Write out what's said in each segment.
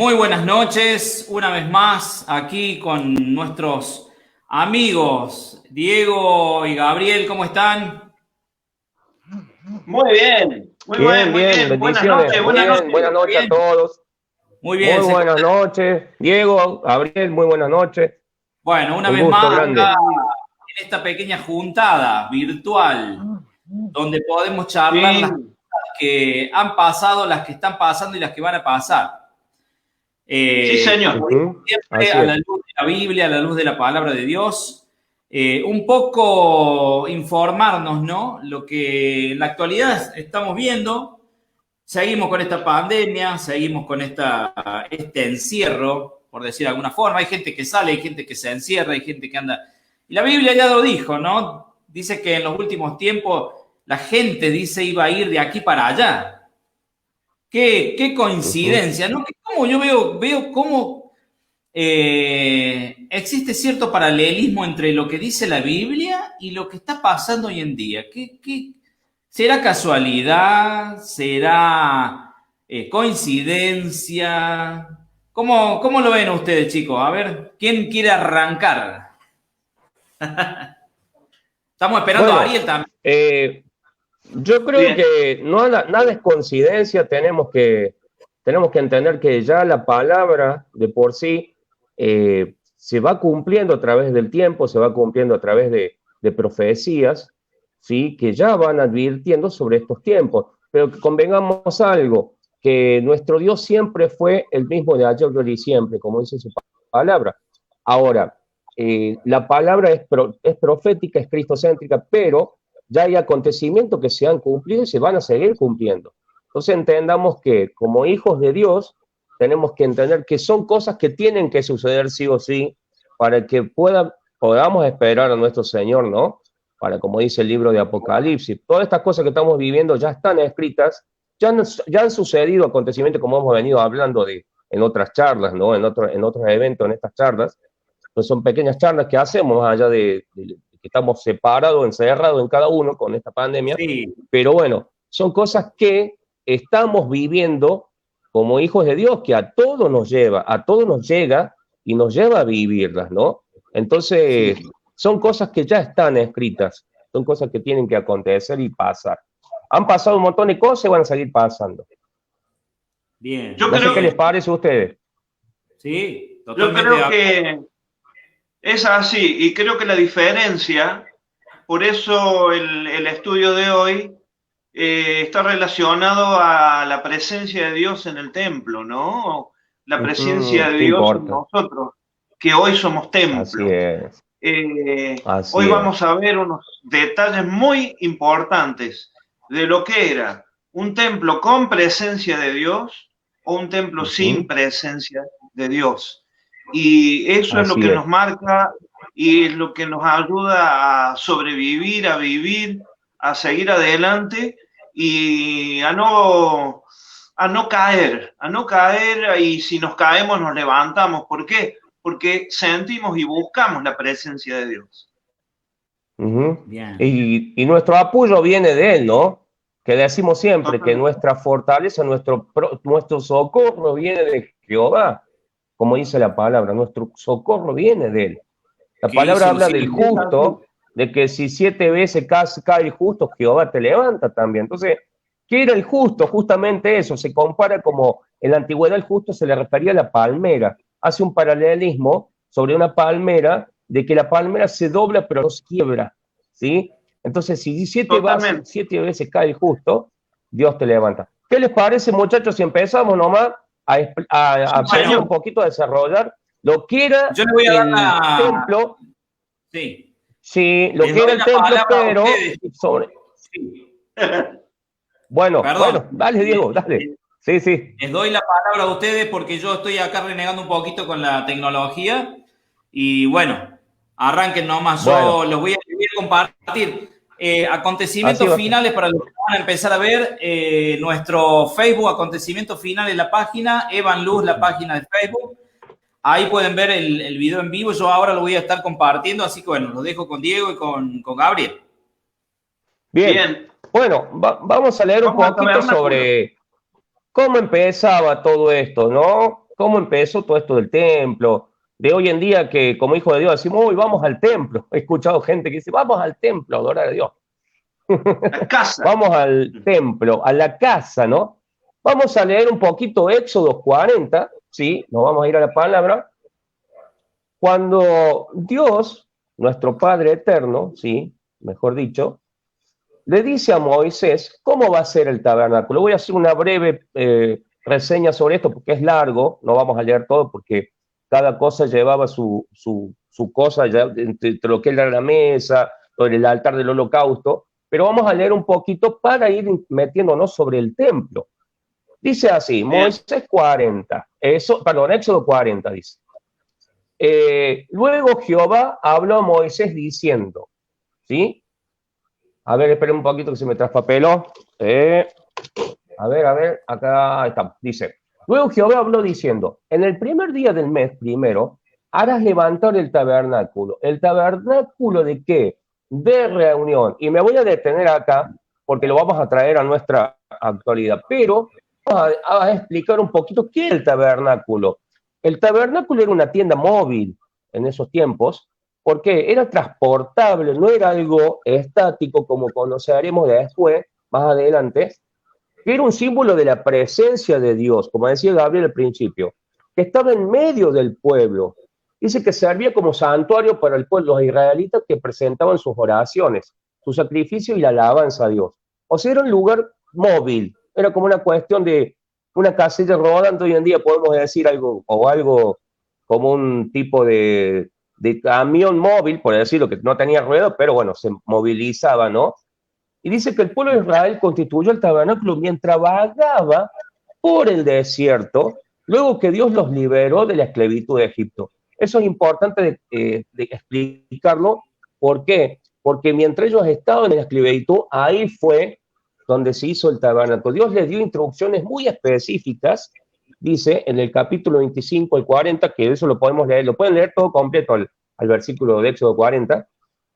Muy buenas noches, una vez más aquí con nuestros amigos Diego y Gabriel, ¿cómo están? Muy bien, muy bien, Bien, muy bien, bien. Buenas bendiciones. noches, Muy buenas bien, noches. buenas noches a ¿Bien? todos. Muy bien, Muy se buenas escucha. noches. Diego, Gabriel, muy buenas noches. Bueno, una Un vez gusto más grande. acá en esta pequeña juntada virtual, donde podemos charlar las Sí, cosas que han pasado, las que están pasando y las que van a pasar. sí, señor. Como digo Ujú, siempre, así a la es. luz de la Biblia, a la luz de la palabra de Dios, un poco informarnos, ¿no? Lo que en la actualidad estamos viendo. Seguimos con esta pandemia, seguimos con este encierro, por decir de alguna forma. Hay gente que sale, hay gente que se encierra, hay gente que anda. Y la Biblia ya lo dijo, ¿no? Dice que en los últimos tiempos la gente dice iba a ir de aquí para allá. Qué Ujú. coincidencia, ¿no? Como yo veo cómo existe cierto paralelismo entre lo que dice la Biblia y lo que está pasando hoy en día. ¿Será casualidad? ¿Será coincidencia? ¿Cómo lo ven ustedes, chicos? A ver, ¿quién quiere arrancar? Estamos esperando a Ariel Bueno, también. yo creo Bien. que nada es coincidencia. Tenemos que entender que ya la palabra de por sí se va cumpliendo a través del tiempo, se va cumpliendo a través de profecías, ¿sí? Que ya van advirtiendo sobre estos tiempos. Pero que convengamos algo, que nuestro Dios siempre fue el mismo de ayer, hoy y siempre, como dice su palabra. Ahora, la palabra es profética, es cristocéntrica, pero ya hay acontecimientos que se han cumplido y se van a seguir cumpliendo. Entonces entendamos que como hijos de Dios tenemos que entender que son cosas que tienen que suceder sí o sí para que podamos esperar a nuestro Señor, ¿no? Para, como dice el libro de Apocalipsis, todas estas cosas que estamos viviendo ya están escritas, ya han sucedido acontecimientos como hemos venido hablando en otras charlas, ¿no? En otros eventos, en estas charlas, pues son pequeñas charlas que hacemos más allá de que estamos separados, encerrados en cada uno con esta pandemia, Sí, pero bueno, son cosas que estamos viviendo como hijos de Dios, que a todos nos llega y nos lleva a vivirlas, ¿no? sí, Entonces, son cosas que ya están escritas, son cosas que tienen que acontecer y pasar. Han pasado un montón de cosas y van a seguir pasando. bien, Yo No sé muy qué creo, les bien. parece a ustedes. Sí, yo totalmente de creo acuerdo. que es así, y creo que la diferencia, por eso el estudio de hoy está relacionado a la presencia de Dios en el templo, ¿no? La presencia de Qué Dios en importa. nosotros, que hoy somos Así templo. es, Hoy así vamos es. a ver unos detalles muy importantes de lo que era un templo con presencia de Dios o un templo sin Ujú. presencia de Dios. Y eso es lo Así que nos es. marca y es lo que nos ayuda a sobrevivir, a vivir, a seguir adelante y a no caer y si nos caemos nos levantamos. ¿Por qué? Porque sentimos y buscamos la presencia de Dios. Ujú. Bien. Y nuestro apoyo viene de Él, ¿no? Que decimos siempre que Totalmente. nuestra fortaleza, nuestro socorro viene de Jehová, como dice la palabra, nuestro socorro viene de Él. La ¿Qué palabra hizo los habla cielos? del Es así. justo, de que si 7 veces cae el justo, Jehová te levanta también. Entonces, ¿qué era el justo? Justamente eso, se compara como en la antigüedad el justo se le refería a la palmera. Hace un paralelismo sobre una palmera, de que la palmera se dobla pero no se quiebra, ¿sí? Entonces, si Totalmente. 7 veces cae el justo, Dios te levanta. ¿Qué les parece, muchachos, si empezamos nomás Sí, a pensar un señor. poquito, a desarrollar lo que era Yo le voy a dar el templo? sí, Sí, lo les que era doy el la templo, palabra a pero ustedes. sobre... Sí, Bueno, perdón. dale, Diego, dale. Les, Sí, sí. les doy la palabra a ustedes porque yo estoy acá renegando un poquito con la tecnología. Y bueno, arranquen nomás. Bueno, Yo los voy a compartir. así Acontecimientos va a ser. finales para los que van a empezar a ver nuestro Facebook, acontecimientos finales, la página, Evan Luz, la página de Facebook. Ahí pueden ver el video en vivo. Yo ahora lo voy a estar compartiendo, así que bueno, lo dejo con Diego y con Gabriel. Bien. Bien. Bueno, vamos a leer un Vamos a poquito tabernáculo. sobre cómo empezaba todo esto, ¿no? cómo empezó todo esto del templo, de hoy en día que como hijo de Dios decimos, hoy vamos al templo. He escuchado gente que dice, vamos al templo a adorar a Dios. La casa. Vamos al templo, a la casa, ¿no? Vamos a leer un poquito Éxodo 40, ¿sí? Nos vamos a ir a la palabra. Cuando Dios, nuestro Padre eterno, ¿sí? Mejor dicho, le dice a Moisés cómo va a ser el tabernáculo. Voy a hacer una breve reseña sobre esto porque es largo, no vamos a leer todo porque cada cosa llevaba su cosa, ya, entre lo que era la mesa, sobre el altar del holocausto, pero vamos a leer un poquito para ir metiéndonos sobre el templo. Dice así, Moisés 40, Éxodo 40 dice. Luego Jehová habló a Moisés diciendo, ¿sí? A ver, esperen un poquito que se me traspapeló. A ver, acá estamos. Dice, luego Jehová habló diciendo, en el primer día del mes primero, harás levantar el tabernáculo. ¿El tabernáculo de qué? De reunión. Y me voy a detener acá, porque lo vamos a traer a nuestra actualidad. Pero vamos a explicar un poquito qué es el tabernáculo. El tabernáculo era una tienda móvil en esos tiempos, porque era transportable, no era algo estático como conoceremos después, más adelante, que era un símbolo de la presencia de Dios, como decía Gabriel al principio, que estaba en medio del pueblo. Dice que servía como santuario para el pueblo, los israelitas que presentaban sus oraciones, su sacrificio y la alabanza a Dios. O sea, era un lugar móvil, era como una cuestión de una casilla rodante. Hoy en día podemos decir algo, o algo como un tipo de camión móvil, por decirlo, que no tenía ruedas, pero bueno, se movilizaba, ¿no? Y dice que el pueblo de Israel constituyó el tabernáculo mientras vagaba por el desierto, luego que Dios los liberó de la esclavitud de Egipto. Eso es importante de explicarlo. ¿Por qué? Porque mientras ellos estaban en la esclavitud, ahí fue donde se hizo el tabernáculo. Dios les dio instrucciones muy específicas, dice en el capítulo 25 al 40, que eso lo podemos leer, lo pueden leer todo completo al versículo de Éxodo 40,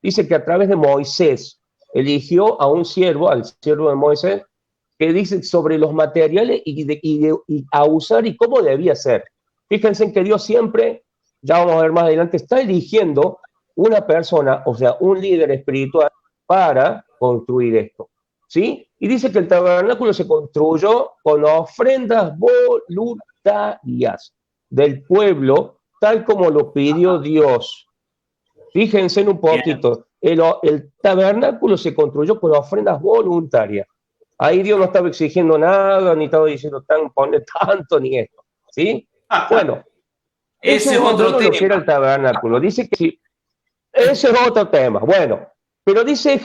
dice que a través de Moisés eligió a un siervo, al siervo de Moisés, que dice sobre los materiales y a usar y cómo debía ser. Fíjense en que Dios siempre, ya vamos a ver más adelante, está eligiendo una persona, o sea, un líder espiritual para construir esto, ¿sí? Y dice que el tabernáculo se construyó con ofrendas voluntarias del pueblo, tal como lo pidió Dios. Fíjense en un poquito, el tabernáculo se construyó con ofrendas voluntarias. Ahí Dios no estaba exigiendo nada, ni estaba diciendo pone tanto, ni esto, ¿sí? Bueno, ese es otro tema. Lo que era el tabernáculo. Dice que sí, ese es otro tema. Bueno, pero dice,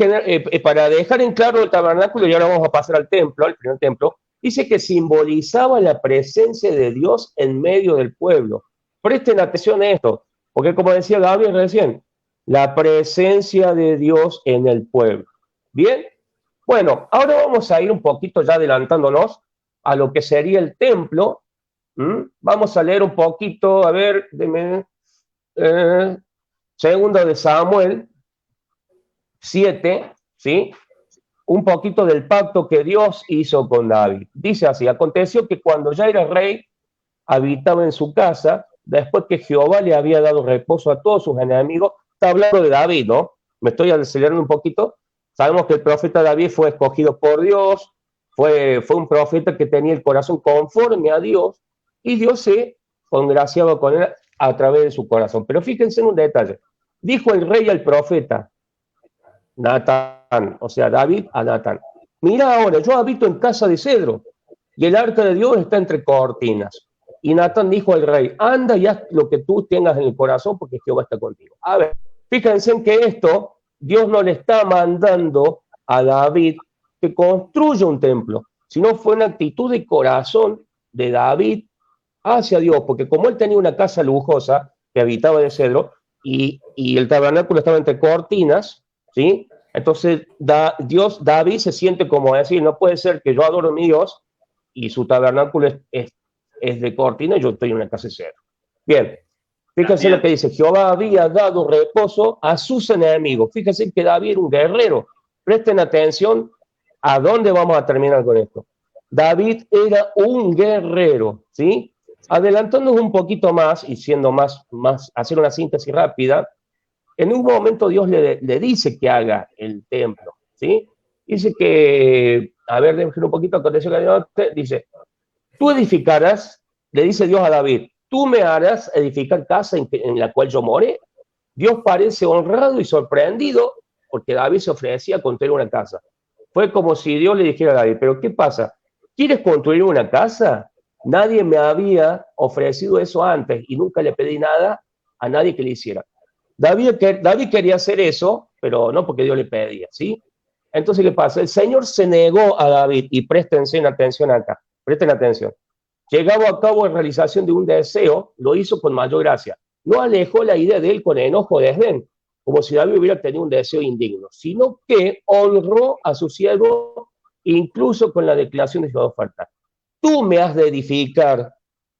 para dejar en claro el tabernáculo, y ahora vamos a pasar al templo, al primer templo, dice que simbolizaba la presencia de Dios en medio del pueblo. Presten atención a esto, porque como decía Gabriel recién, la presencia de Dios en el pueblo. ¿Bien? Bueno, ahora vamos a ir un poquito ya adelantándonos a lo que sería el templo. Vamos a leer un poquito, a ver, Segunda de Samuel 7, ¿sí? Un poquito del pacto que Dios hizo con David. Dice así, aconteció que cuando ya era rey, habitaba en su casa, después que Jehová le había dado reposo a todos sus enemigos. Está hablando de David, ¿no? Me estoy acelerando un poquito. Sabemos que el profeta David fue escogido por Dios, fue un profeta que tenía el corazón conforme a Dios, y Dios se congraciaba con él a través de su corazón. Pero fíjense en un detalle. Dijo el rey al profeta, Natán, o sea, David a Natán, mira ahora, yo habito en casa de cedro, y el arca de Dios está entre cortinas. Y Natán dijo al rey, anda y haz lo que tú tengas en el corazón, porque Jehová está contigo. A ver, fíjense en que esto, Dios no le está mandando a David que construya un templo, sino fue una actitud de corazón de David hacia Dios, porque como él tenía una casa lujosa que habitaba de cedro, y el tabernáculo estaba entre cortinas, ¿sí? Entonces David se siente como decir, no puede ser que yo adoro a mi Dios y su tabernáculo es de cortina y yo estoy en una casa de cedro. Bien, fíjense lo que dice, Jehová había dado reposo a sus enemigos. Fíjense que David era un guerrero. Presten atención a dónde vamos a terminar con esto. David era un guerrero, ¿sí? Adelantándonos un poquito más y siendo hacer una síntesis rápida, en un momento Dios le dice que haga el templo, ¿sí? Dice que, a ver, déjenme un poquito, dice, tú edificarás, le dice Dios a David, tú me harás edificar casa en la cual yo moré. Dios parece honrado y sorprendido porque David se ofrecía a construir una casa. Fue como si Dios le dijera a David, pero ¿qué pasa? ¿Quieres construir una casa? Nadie me había ofrecido eso antes y nunca le pedí nada a nadie que le hiciera. David quería hacer eso, pero no porque Dios le pedía, ¿sí? Entonces, ¿qué pasa? El Señor se negó a David, y presten atención acá, presten atención. Llegado a cabo en realización de un deseo, lo hizo con mayor gracia. No alejó la idea de él con enojo o desdén, como si David hubiera tenido un deseo indigno, sino que honró a su siervo incluso con la declaración de su oferta. Tú me has de edificar.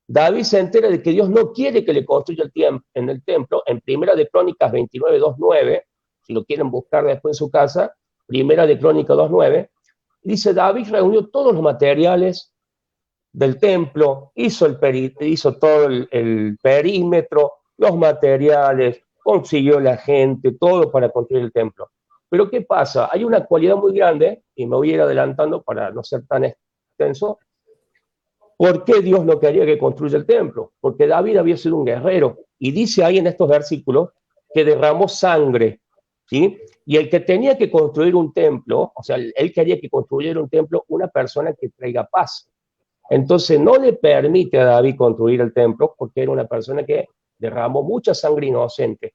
David se entera de que Dios no quiere que le construya en el templo, en Primera de Crónicas 29:2-9, si lo quieren buscar después en su casa, Primera de Crónicas 2:9, dice, David reunió todos los materiales del templo, hizo todo el perímetro, los materiales, consiguió la gente, todo para construir el templo. Pero ¿qué pasa? Hay una cualidad muy grande, y me voy a ir adelantando para no ser tan extenso. ¿Por qué Dios no quería que construya el templo? Porque David había sido un guerrero, y dice ahí en estos versículos que derramó sangre, ¿sí? Y el que tenía que construir un templo, o sea, él quería que construyera un templo una persona que traiga paz. Entonces no le permite a David construir el templo porque era una persona que derramó mucha sangre inocente.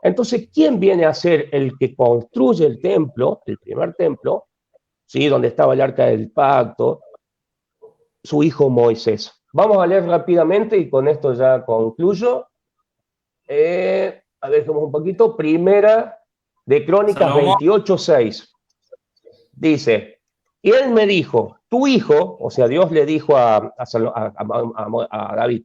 Entonces, ¿quién viene a ser el que construye el templo, el primer templo, ¿sí? Donde estaba el arca del pacto? Su hijo Moisés. Vamos a leer rápidamente y con esto ya concluyo. A ver, vamos un poquito. Primera de Crónicas 28:6. Dice, y él me dijo, tu hijo, o sea, Dios le dijo a David,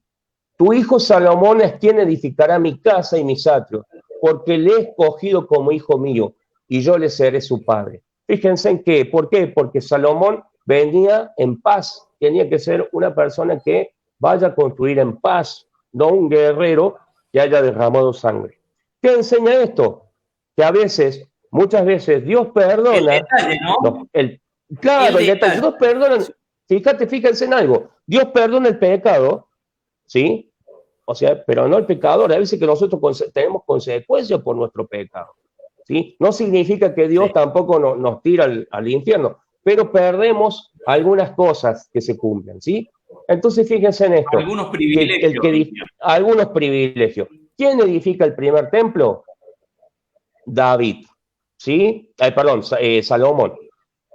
tu hijo Salomón es quien edificará mi casa y mis atrios, porque le he escogido como hijo mío, y yo le seré su padre. Fíjense en qué, ¿por qué? Porque Salomón venía en paz, tenía que ser una persona que vaya a construir en paz, no un guerrero que haya derramado sangre. ¿Qué enseña esto? Que a veces, muchas veces, Dios perdona. El detalle, ¿no? Claro, el detalle. Dios perdona. Fíjense en algo. Dios perdona el pecado, ¿sí? O sea, pero no el pecador. A veces que nosotros tenemos consecuencias por nuestro pecado, ¿sí? No significa que Dios tampoco nos tira al infierno, pero perdemos algunas cosas que se cumplen, ¿sí? Entonces, fíjense en esto. Algunos privilegios. Algunos privilegios. ¿Quién edifica el primer templo? David, ¿sí? Salomón.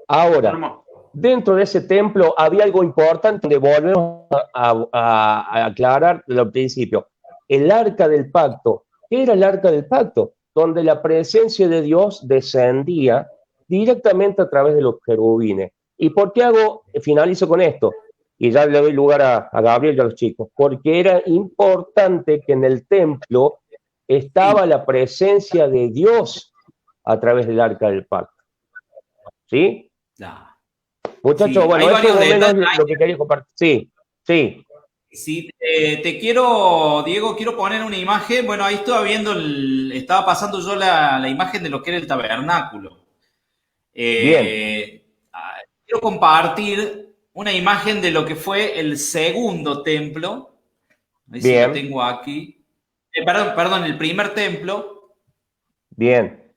Ahora, dentro de ese templo había algo importante donde volvemos a aclarar al principio. El arca del pacto. ¿Qué era el arca del pacto? Donde la presencia de Dios descendía directamente a través de los querubines. ¿Y por qué finalizo con esto? Y ya le doy lugar a Gabriel y a los chicos. Porque era importante que en el templo estaba la presencia de Dios a través del arca del pacto. ¿Sí? No. Muchachos, sí, bueno, eso es lo que quería compartir. Sí, sí. Sí, Diego, quiero poner una imagen. Bueno, ahí estaba pasando yo la imagen de lo que era el tabernáculo. Bien. Quiero compartir una imagen de lo que fue el segundo templo. A ver si lo tengo aquí. Perdón, el primer templo. Bien.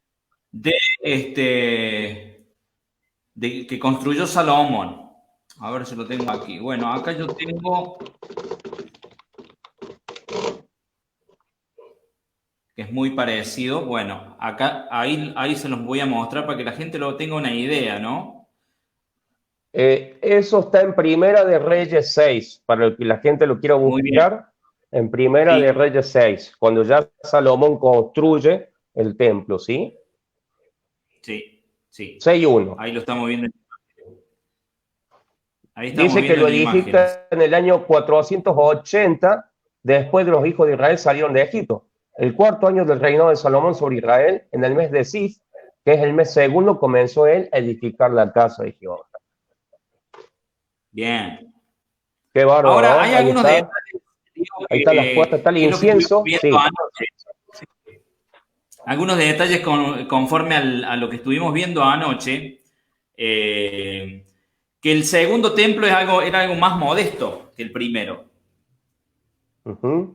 Que construyó Salomón. A ver si lo tengo aquí. Bueno, acá yo tengo, que es muy parecido. Bueno, ahí se los voy a mostrar para que la gente lo tenga una idea, ¿no? Eso está en Primera de Reyes 6, para que la gente lo quiera buscar. En Primera de Reyes 6, cuando ya Salomón construye el templo, ¿sí? Sí. 6:1. Ahí lo estamos viendo. Dice que lo edifica en el año 480, después de los hijos de Israel salieron de Egipto. El cuarto año del reinado de Salomón sobre Israel, en el mes de Sif, que es el mes segundo, comenzó él a edificar la casa de Jehová. Bien. Qué bárbaro. Ahora, hay algunos detalles. ahí están las puertas, está el es lo que estuvimos incienso. viendo Sí. anoche. Algunos detalles conforme a lo que estuvimos viendo anoche, que el segundo templo era algo más modesto que el primero.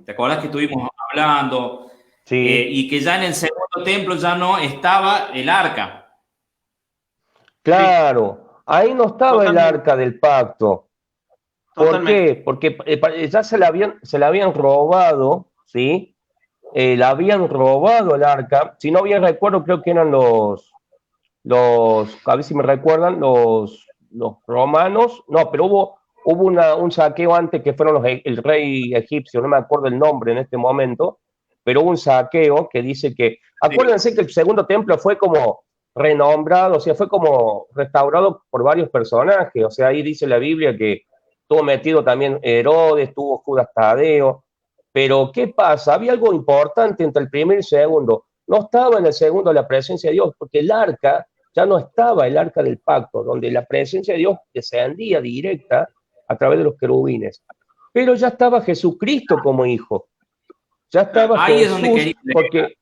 ¿Te acordás que estuvimos hablando? Sí. Y que ya en el segundo templo ya no estaba el arca. Claro, ahí no estaba el Totalmente. arca del pacto. ¿Por Totalmente. qué? Porque ya se la habían robado, ¿sí? La habían robado el arca. Si no bien recuerdo, creo que eran a ver si me recuerdan, los romanos. No, pero hubo un saqueo antes que fueron el rey egipcio, no me acuerdo el nombre en este momento, pero hubo un saqueo que dice que, acuérdense que el segundo templo fue como renombrado, o sea, fue como restaurado por varios personajes, o sea, ahí dice la Biblia que estuvo metido también Herodes, tuvo Judas Tadeo, pero ¿qué pasa? Había algo importante entre el primero y el segundo. No estaba en el segundo la presencia de Dios, porque el arca, ya no estaba el arca del pacto, donde la presencia de Dios descendía directa a través de los querubines. Pero ya estaba Jesucristo como hijo. Ya estaba Ahí es donde Jesús, quería leer. porque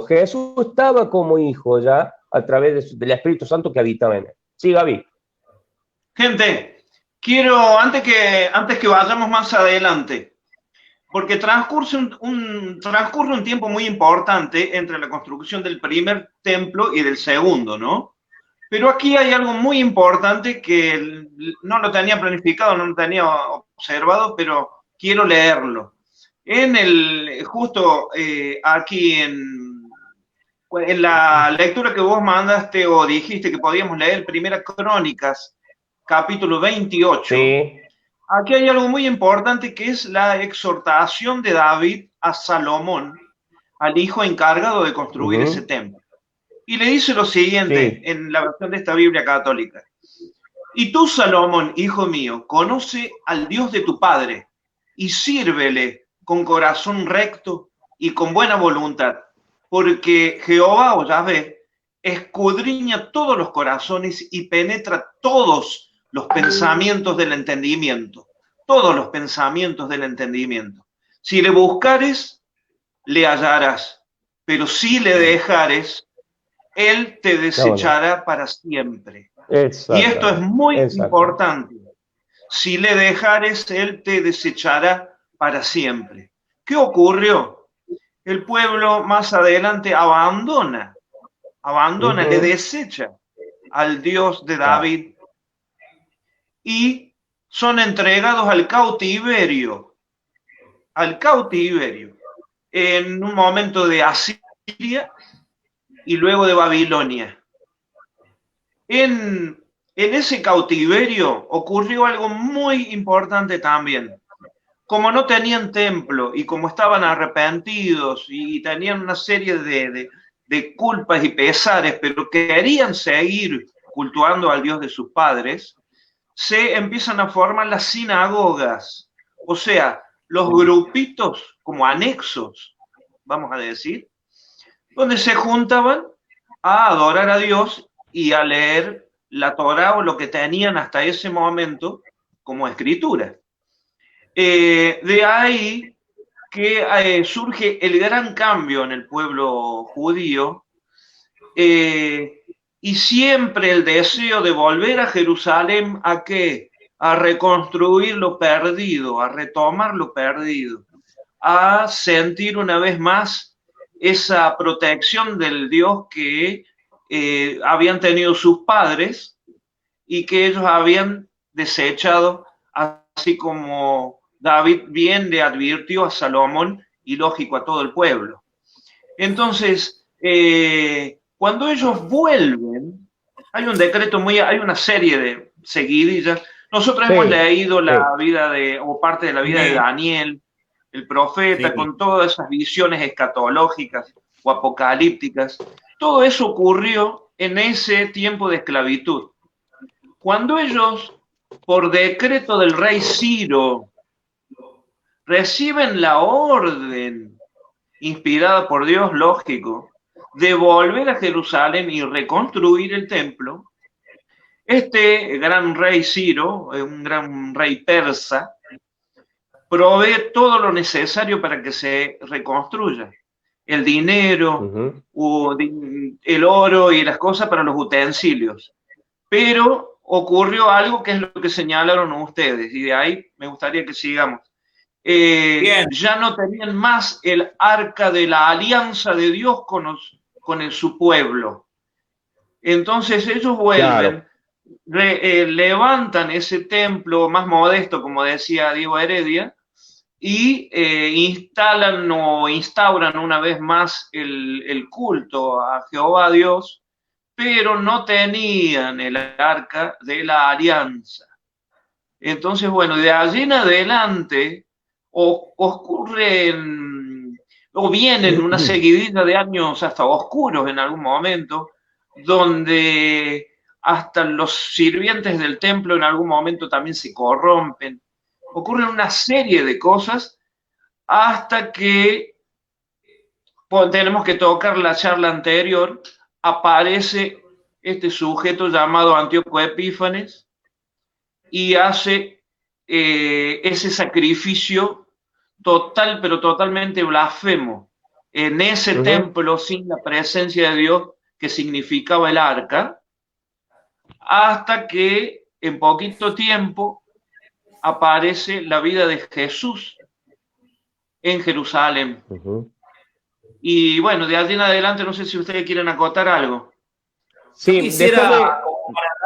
Jesús estaba como hijo ya a través del Espíritu Santo que habitaba en él. Sí, Gaby. Gente, quiero, antes que vayamos más adelante, porque transcurre un tiempo muy importante entre la construcción del primer templo y del segundo, ¿no? Pero aquí hay algo muy importante que no lo tenía planificado, no lo tenía observado, pero quiero leerlo. Justo aquí en la lectura que vos mandaste o dijiste que podíamos leer, Primera Crónicas, capítulo 28, Sí. aquí hay algo muy importante que es la exhortación de David a Salomón, al hijo encargado de construir ese templo. Y le dice lo siguiente en la versión de esta Biblia católica. Y tú, Salomón, hijo mío, conoce al Dios de tu padre y sírvele con corazón recto y con buena voluntad, porque Jehová o Yahvé escudriña todos los corazones y penetra todos los pensamientos del entendimiento, todos los pensamientos del entendimiento. Si le buscares, le hallarás, pero si le dejares, él te desechará para siempre. Y esto es muy importante. Si le dejares, él te desechará para siempre. ¿Qué ocurrió? El pueblo más adelante abandona, le desecha al Dios de David y son entregados al cautiverio, en un momento de Asiria y luego de Babilonia. En ese cautiverio ocurrió algo muy importante también. Como no tenían templo y como estaban arrepentidos y tenían una serie de culpas y pesares, pero querían seguir cultuando al Dios de sus padres, se empiezan a formar las sinagogas, o sea, los grupitos como anexos, vamos a decir, donde se juntaban a adorar a Dios y a leer la Torá o lo que tenían hasta ese momento como escritura. De ahí que surge el gran cambio en el pueblo judío y siempre el deseo de volver a Jerusalén ¿a qué? A reconstruir lo perdido, a retomar lo perdido, a sentir una vez más esa protección del Dios que habían tenido sus padres y que ellos habían desechado, así como David bien le advirtió a Salomón y lógico a todo el pueblo. Entonces, cuando ellos vuelven, hay un decreto hay una serie de seguidillas. Nosotros hemos leído la vida o parte de la vida de Daniel, el profeta, con todas esas visiones escatológicas o apocalípticas. Todo eso ocurrió en ese tiempo de esclavitud. Cuando ellos, por decreto del rey Ciro, reciben la orden inspirada por Dios, lógico, de volver a Jerusalén y reconstruir el templo, este gran rey Ciro, un gran rey persa, provee todo lo necesario para que se reconstruya. El dinero, el oro y las cosas para los utensilios. Pero ocurrió algo que es lo que señalaron ustedes, y de ahí me gustaría que sigamos. Ya no tenían más el arca de la alianza de Dios con su pueblo. Entonces ellos vuelven, levantan ese templo más modesto, como decía Diego Heredia, y instauran una vez más el culto a Jehová Dios, pero no tenían el arca de la alianza. Entonces, bueno, de allí en adelante ocurren o vienen una seguidilla de años hasta oscuros en algún momento, donde hasta los sirvientes del templo en algún momento también se corrompen. Ocurren una serie de cosas hasta que, tenemos que tocar la charla anterior, aparece este sujeto llamado Antíoco Epífanes y hace ese sacrificio total, pero totalmente blasfemo, en ese templo sin la presencia de Dios que significaba el arca, hasta que en poquito tiempo aparece la vida de Jesús en Jerusalén. Y bueno, de allí en adelante no sé si ustedes quieren acotar algo. Sí, yo quisiera para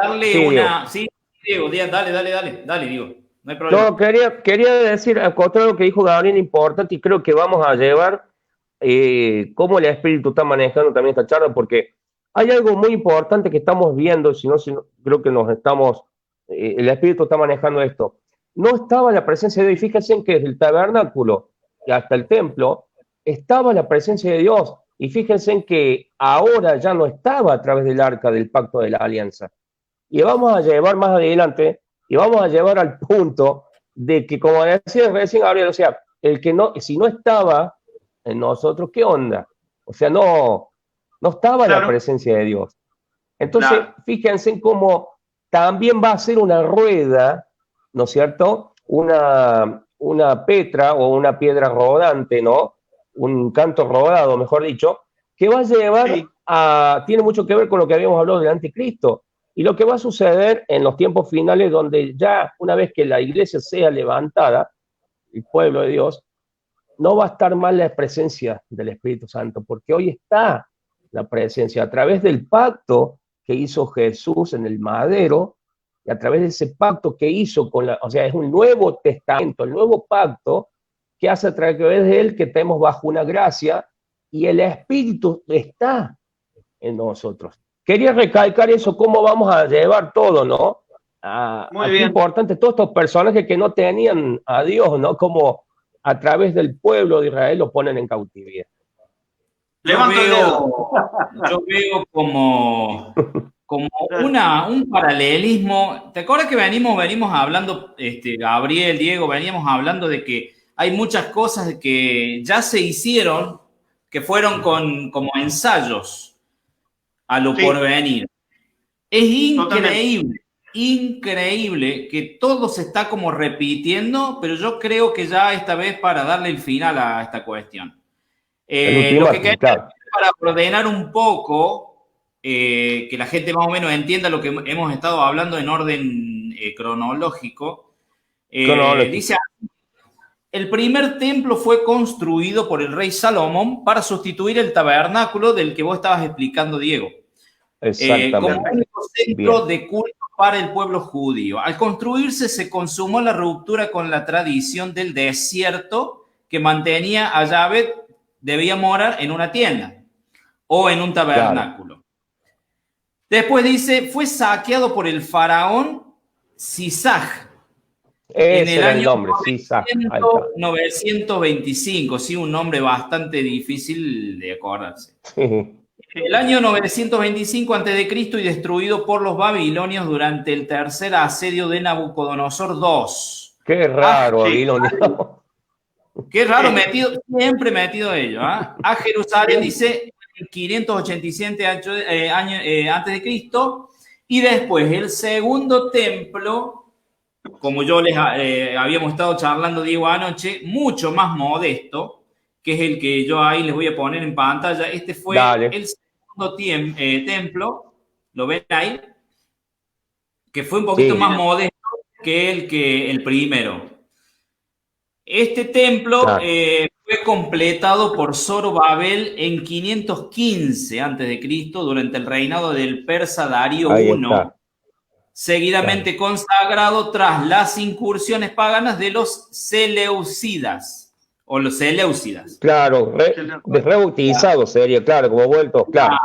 darle una... Sí, Diego, dale, Diego. No hay problema. No, quería decir, acotar lo que dijo Gabriel, importante, y creo que vamos a llevar cómo el Espíritu está manejando también esta charla, porque hay algo muy importante que estamos viendo, si no creo que el Espíritu está manejando esto. No estaba la presencia de Dios, y fíjense que desde el tabernáculo y hasta el templo estaba la presencia de Dios, y fíjense en que ahora ya no estaba a través del arca del pacto de la alianza. Y vamos a llevar más adelante, y vamos a llevar al punto de que, como decía recién Gabriel, o sea, si no estaba en nosotros, ¿qué onda? O sea, no estaba la presencia de Dios. Entonces, fíjense en cómo también va a ser una rueda, ¿no es cierto? Una petra o una piedra rodante, ¿no? Un canto rodado, mejor dicho, que va a llevar tiene mucho que ver con lo que habíamos hablado del anticristo. Y lo que va a suceder en los tiempos finales, donde ya una vez que la iglesia sea levantada, el pueblo de Dios, no va a estar mal la presencia del Espíritu Santo, porque hoy está la presencia a través del pacto que hizo Jesús en el madero, y a través de ese pacto que hizo o sea, es un nuevo testamento, el nuevo pacto que hace a través de él que estemos bajo una gracia, y el Espíritu está en nosotros. Quería recalcar eso, cómo vamos a llevar todo, ¿no? Muy bien. Importante, todos estos personajes que no tenían a Dios, ¿no? Como a través del pueblo de Israel lo ponen en cautividad. Yo veo como un paralelismo. ¿Te acuerdas que venimos hablando, Gabriel, Diego, veníamos hablando de que hay muchas cosas que ya se hicieron, que fueron como ensayos a lo porvenir? Es increíble que todo se está como repitiendo, pero yo creo que ya esta vez para darle el final a esta cuestión. Lo que quería para ordenar un poco, que la gente más o menos entienda lo que hemos estado hablando en orden cronológico. Dice, el primer templo fue construido por el rey Salomón para sustituir el tabernáculo del que vos estabas explicando, Diego. Exactamente. Como único centro de culto para el pueblo judío. Al construirse se consumó la ruptura con la tradición del desierto que mantenía a Yahvé debía morar en una tienda o en un tabernáculo. Claro. Después dice, fue saqueado por el faraón Sisaj. En el año 925, sí, un nombre bastante difícil de acordarse. En el año 925 a.C. y destruido por los babilonios durante el tercer asedio de Nabucodonosor II. Qué raro, Babilonia. Qué raro, siempre metido ellos. A Jerusalén, dice, 587 antes de Cristo, y después el segundo templo como yo les habíamos estado charlando, Diego, anoche, mucho más modesto, que es el que yo ahí les voy a poner en pantalla. Este fue Dale. el segundo templo, ¿lo ven ahí? Que fue un poquito Sí. más modesto que el primero. Este templo Claro. fue completado por Zorobabel en 515 a.C., durante el reinado del persa Darío Ahí I, está. seguidamente consagrado tras las incursiones paganas de los Seleucidas, o los Seleucidas. Claro, rebautizado sería, claro, como vuelto, claro.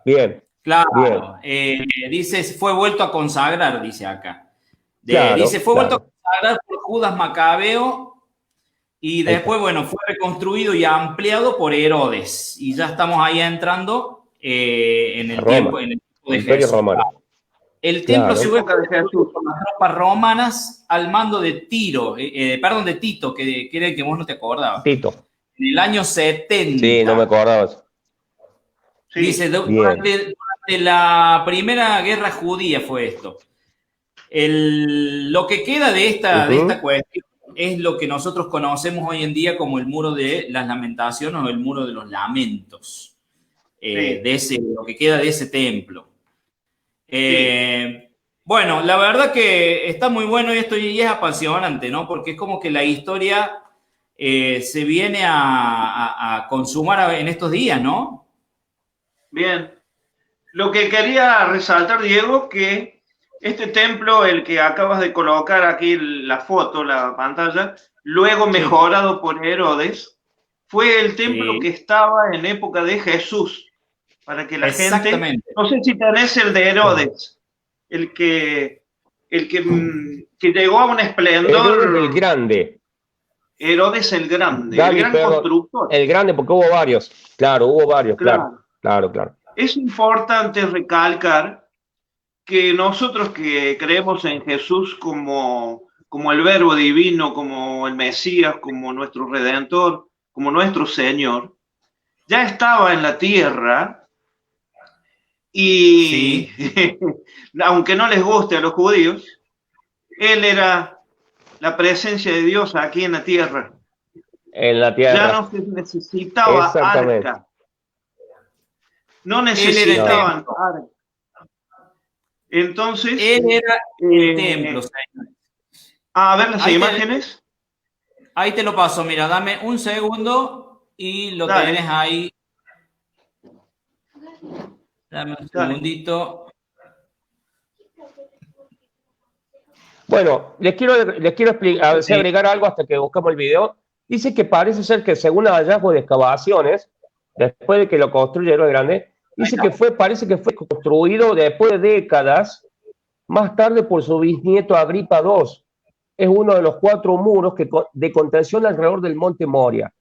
Bien. Claro, Bien. dice, fue vuelto a consagrar, dice acá. Claro, Dice, fue vuelto a claro. consagrar por Judas Macabeo y después, bueno, fue reconstruido y ampliado por Herodes. Y ya estamos ahí entrando en el tiempo de Imperio Jesús. Romano. El templo Claro. se fue construido por las tropas romanas al mando de Tito, que era el que vos no te acordabas. Tito. En el año 70. Sí, no me acordaba. Sí. Dice, durante la primera guerra judía fue esto. Lo que queda de esta cuestión es lo que nosotros conocemos hoy en día como el muro de las lamentaciones o el muro de los lamentos. Lo que queda de ese templo. Bueno, la verdad que está muy bueno esto y es apasionante, ¿no? Porque es como que la historia se viene a consumar en estos días, ¿no? Bien. Lo que quería resaltar, Diego, que este templo, el que acabas de colocar aquí la foto, la pantalla, luego mejorado por Herodes, fue el templo que estaba en época de Jesús, para que la gente, no sé si tenés el de Herodes, el que llegó a un esplendor. Herodes el Grande. Herodes el Grande, Dale, el gran constructor. El Grande, porque hubo varios. Claro, hubo varios, claro. Es importante recalcar que nosotros que creemos en Jesús como el Verbo Divino, como el Mesías, como nuestro Redentor, como nuestro Señor, ya estaba en la tierra y aunque no les guste a los judíos, Él era la presencia de Dios aquí en la tierra. En la tierra. Ya no se necesitaba arca. No necesitaban arca. Entonces, él era el templo, señor. A ver las imágenes. Ahí te lo paso, mira, dame un segundo y lo tenés ahí. Dame un segundito. Bueno, les quiero explicar, agregar algo hasta que buscamos el video. Dice que parece ser que según el hallazgo de excavaciones, después de que lo construye el Grande, dice que parece que fue construido después de décadas, más tarde por su bisnieto Agripa II. Es uno de los 4 muros de contención alrededor del monte Moria.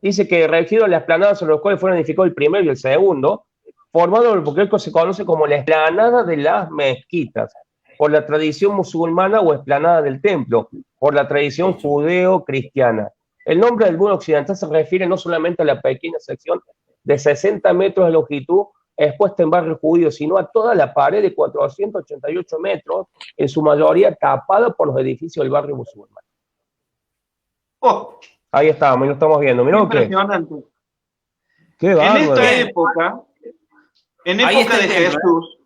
Dice que refiere a las esplanadas sobre las cuales fueron edificados el primero y el segundo, formado por lo que se conoce como la esplanada de las mezquitas, por la tradición musulmana o esplanada del templo, por la tradición judeo-cristiana. El nombre del muro occidental se refiere no solamente a la pequeña sección de 60 metros de longitud expuesta en barrio judío, sino a toda la pared de 488 metros, en su mayoría tapada por los edificios del barrio musulmán. Ahí estamos, lo estamos viendo. Mirá impresionante. Qué en esta época, en época de Jesús,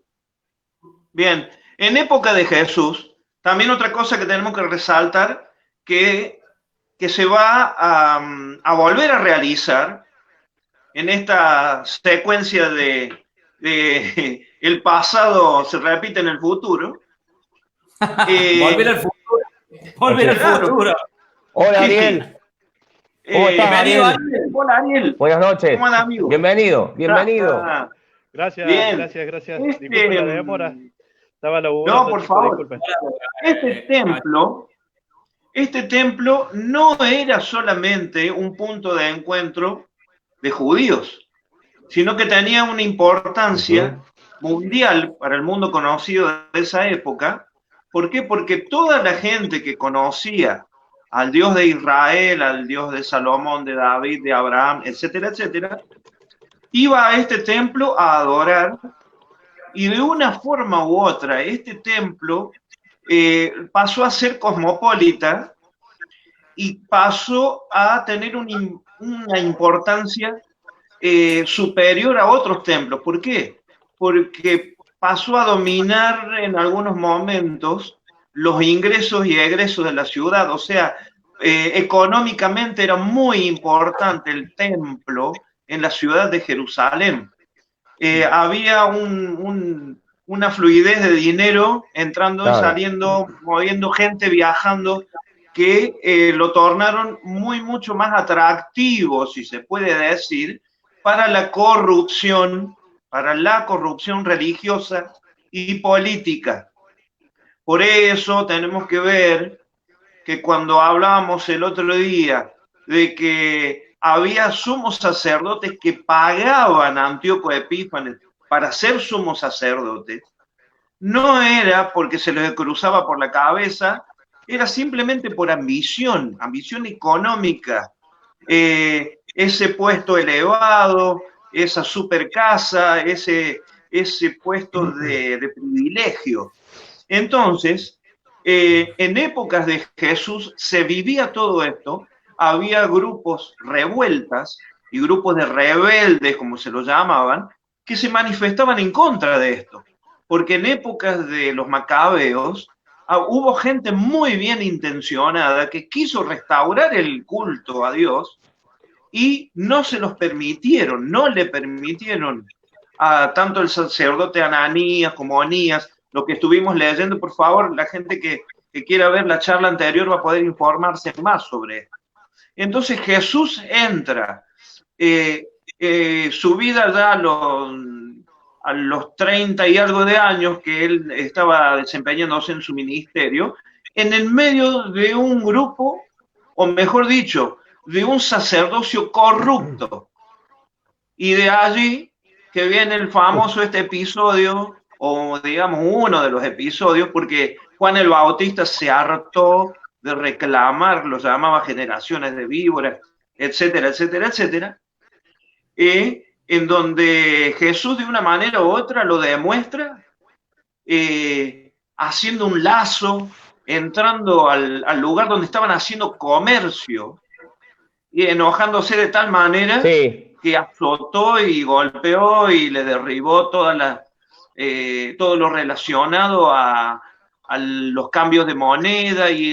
bien, en época de Jesús, también otra cosa que tenemos que resaltar, que se va a volver a realizar en esta secuencia de el pasado se repite en el futuro. Volver al futuro. Volver al futuro. Hola, Ariel. ¿Cómo estás, Ariel? Hola, Ariel. Buenas noches. ¿Cómo andas, amigo? Bienvenido. Gracias, bien. gracias. Disculpen la demora. Estaba laburando. No, por favor. Este templo no era solamente un punto de encuentro de judíos, sino que tenía una importancia mundial para el mundo conocido de esa época. ¿Por qué? Porque toda la gente que conocía al Dios de Israel, al Dios de Salomón, de David, de Abraham, etcétera, etcétera, iba a este templo a adorar, y de una forma u otra este templo pasó a ser cosmopolita y pasó a tener una importancia superior a otros templos. ¿Por qué? Porque pasó a dominar en algunos momentos los ingresos y egresos de la ciudad. O sea, económicamente era muy importante el templo en la ciudad de Jerusalén. Había una fluidez de dinero entrando y saliendo, moviendo gente, viajando, que lo tornaron mucho más atractivo, si se puede decir, para la corrupción religiosa y política. Por eso tenemos que ver que cuando hablábamos el otro día de que había sumos sacerdotes que pagaban a Antíoco Epífanes para ser sumos sacerdotes, no era porque se les cruzaba por la cabeza, era simplemente por ambición económica. Ese puesto elevado, esa super casa, ese puesto de privilegio. Entonces, en épocas de Jesús se vivía todo esto, había grupos revueltas y grupos de rebeldes, como se los llamaban, que se manifestaban en contra de esto. Porque en épocas de los macabeos hubo gente muy bien intencionada que quiso restaurar el culto a Dios y no se los permitieron, no le permitieron a tanto el sacerdote Ananías como Anías, lo que estuvimos leyendo. Por favor, la gente que quiera ver la charla anterior va a poder informarse más sobre esto. Entonces Jesús entra, su vida ya a los 30 y algo de años que él estaba desempeñándose en su ministerio, en el medio de un grupo, o mejor dicho, de un sacerdocio corrupto. Y de allí que viene el famoso episodio, o digamos uno de los episodios, porque Juan el Bautista se hartó de reclamar, lo llamaba generaciones de víboras, etcétera, etcétera, etcétera, en donde Jesús de una manera u otra lo demuestra, haciendo un lazo, entrando al lugar donde estaban haciendo comercio y enojándose de tal manera que azotó y golpeó y le derribó todo lo relacionado a los cambios de moneda y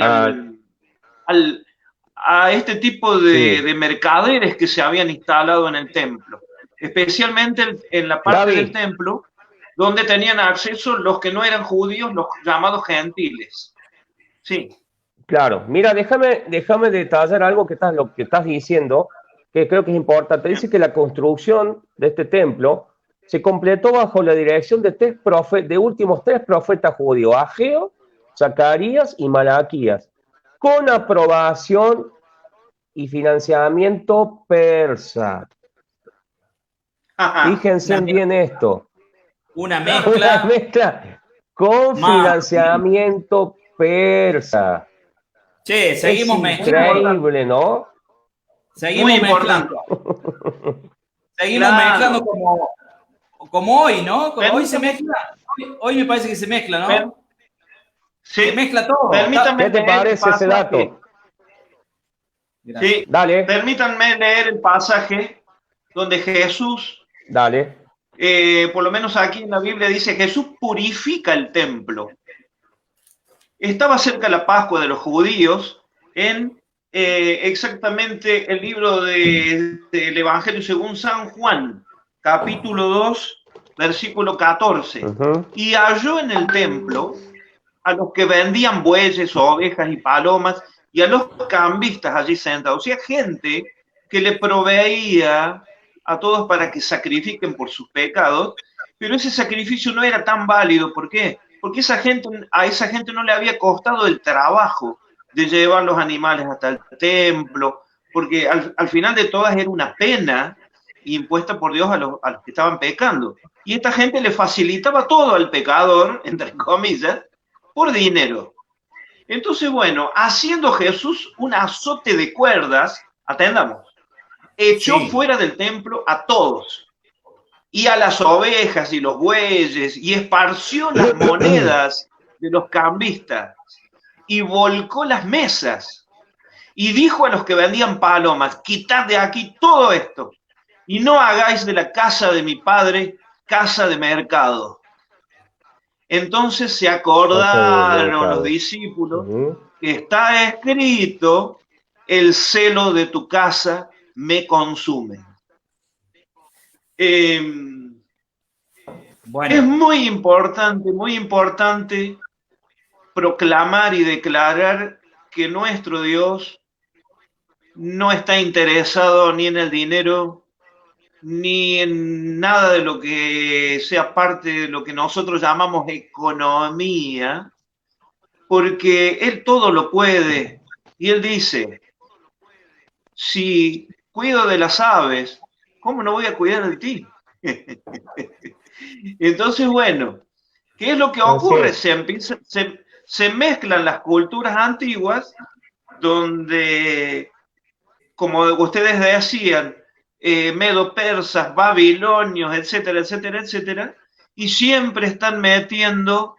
a este tipo de mercaderes que se habían instalado en el templo, especialmente en la parte del templo donde tenían acceso los que no eran judíos, los llamados gentiles. Sí. Claro, mira, déjame detallar algo lo que estás diciendo, que creo que es importante. Dice que la construcción de este templo se completó bajo la dirección de últimos tres profetas judíos, Ageo, Zacarías y Malaquías, con aprobación y financiamiento persa. Fíjense bien esto. Una mezcla con financiamiento persa. Che, seguimos mezclando. Increíble, ¿no? Seguimos mezclando. Seguimos mezclando como hoy, ¿no? Como hoy se mezcla. Hoy me parece que se mezcla, ¿no? Sí. Se mezcla todo. ¿Qué te parece ese dato? Sí. Dale. Permítanme leer el pasaje donde Jesús, por lo menos aquí en la Biblia dice, Jesús purifica el templo. Estaba cerca la Pascua de los judíos en exactamente el libro del Evangelio según San Juan, capítulo 2, versículo 14. Y halló en el templo a los que vendían bueyes, ovejas y palomas, y a los cambistas allí sentados. O sea, gente que le proveía a todos para que sacrifiquen por sus pecados, pero ese sacrificio no era tan válido. ¿Por qué? Porque a esa gente no le había costado el trabajo de llevar los animales hasta el templo, porque al final de todas era una pena impuesta por Dios a los que estaban pecando. Y esta gente le facilitaba todo al pecador, entre comillas, por dinero. Entonces, bueno, haciendo Jesús un azote de cuerdas, atendamos, echó fuera del templo a todos, y a las ovejas y los bueyes, y esparció las monedas de los cambistas y volcó las mesas y dijo a los que vendían palomas: quitad de aquí todo esto y no hagáis de la casa de mi padre casa de mercado. Entonces se acordaron los discípulos que está escrito: el celo de tu casa me consume. Bueno. Es muy importante proclamar y declarar que nuestro Dios no está interesado ni en el dinero, ni en nada de lo que sea parte de lo que nosotros llamamos economía, porque Él todo lo puede. Y Él dice: si cuido de las aves, ¿cómo no voy a cuidar de ti? Entonces, bueno, ¿qué es lo que ocurre? Se mezclan las culturas antiguas, donde, como ustedes decían, medo-persas, babilonios, etcétera, etcétera, etcétera, y siempre están metiendo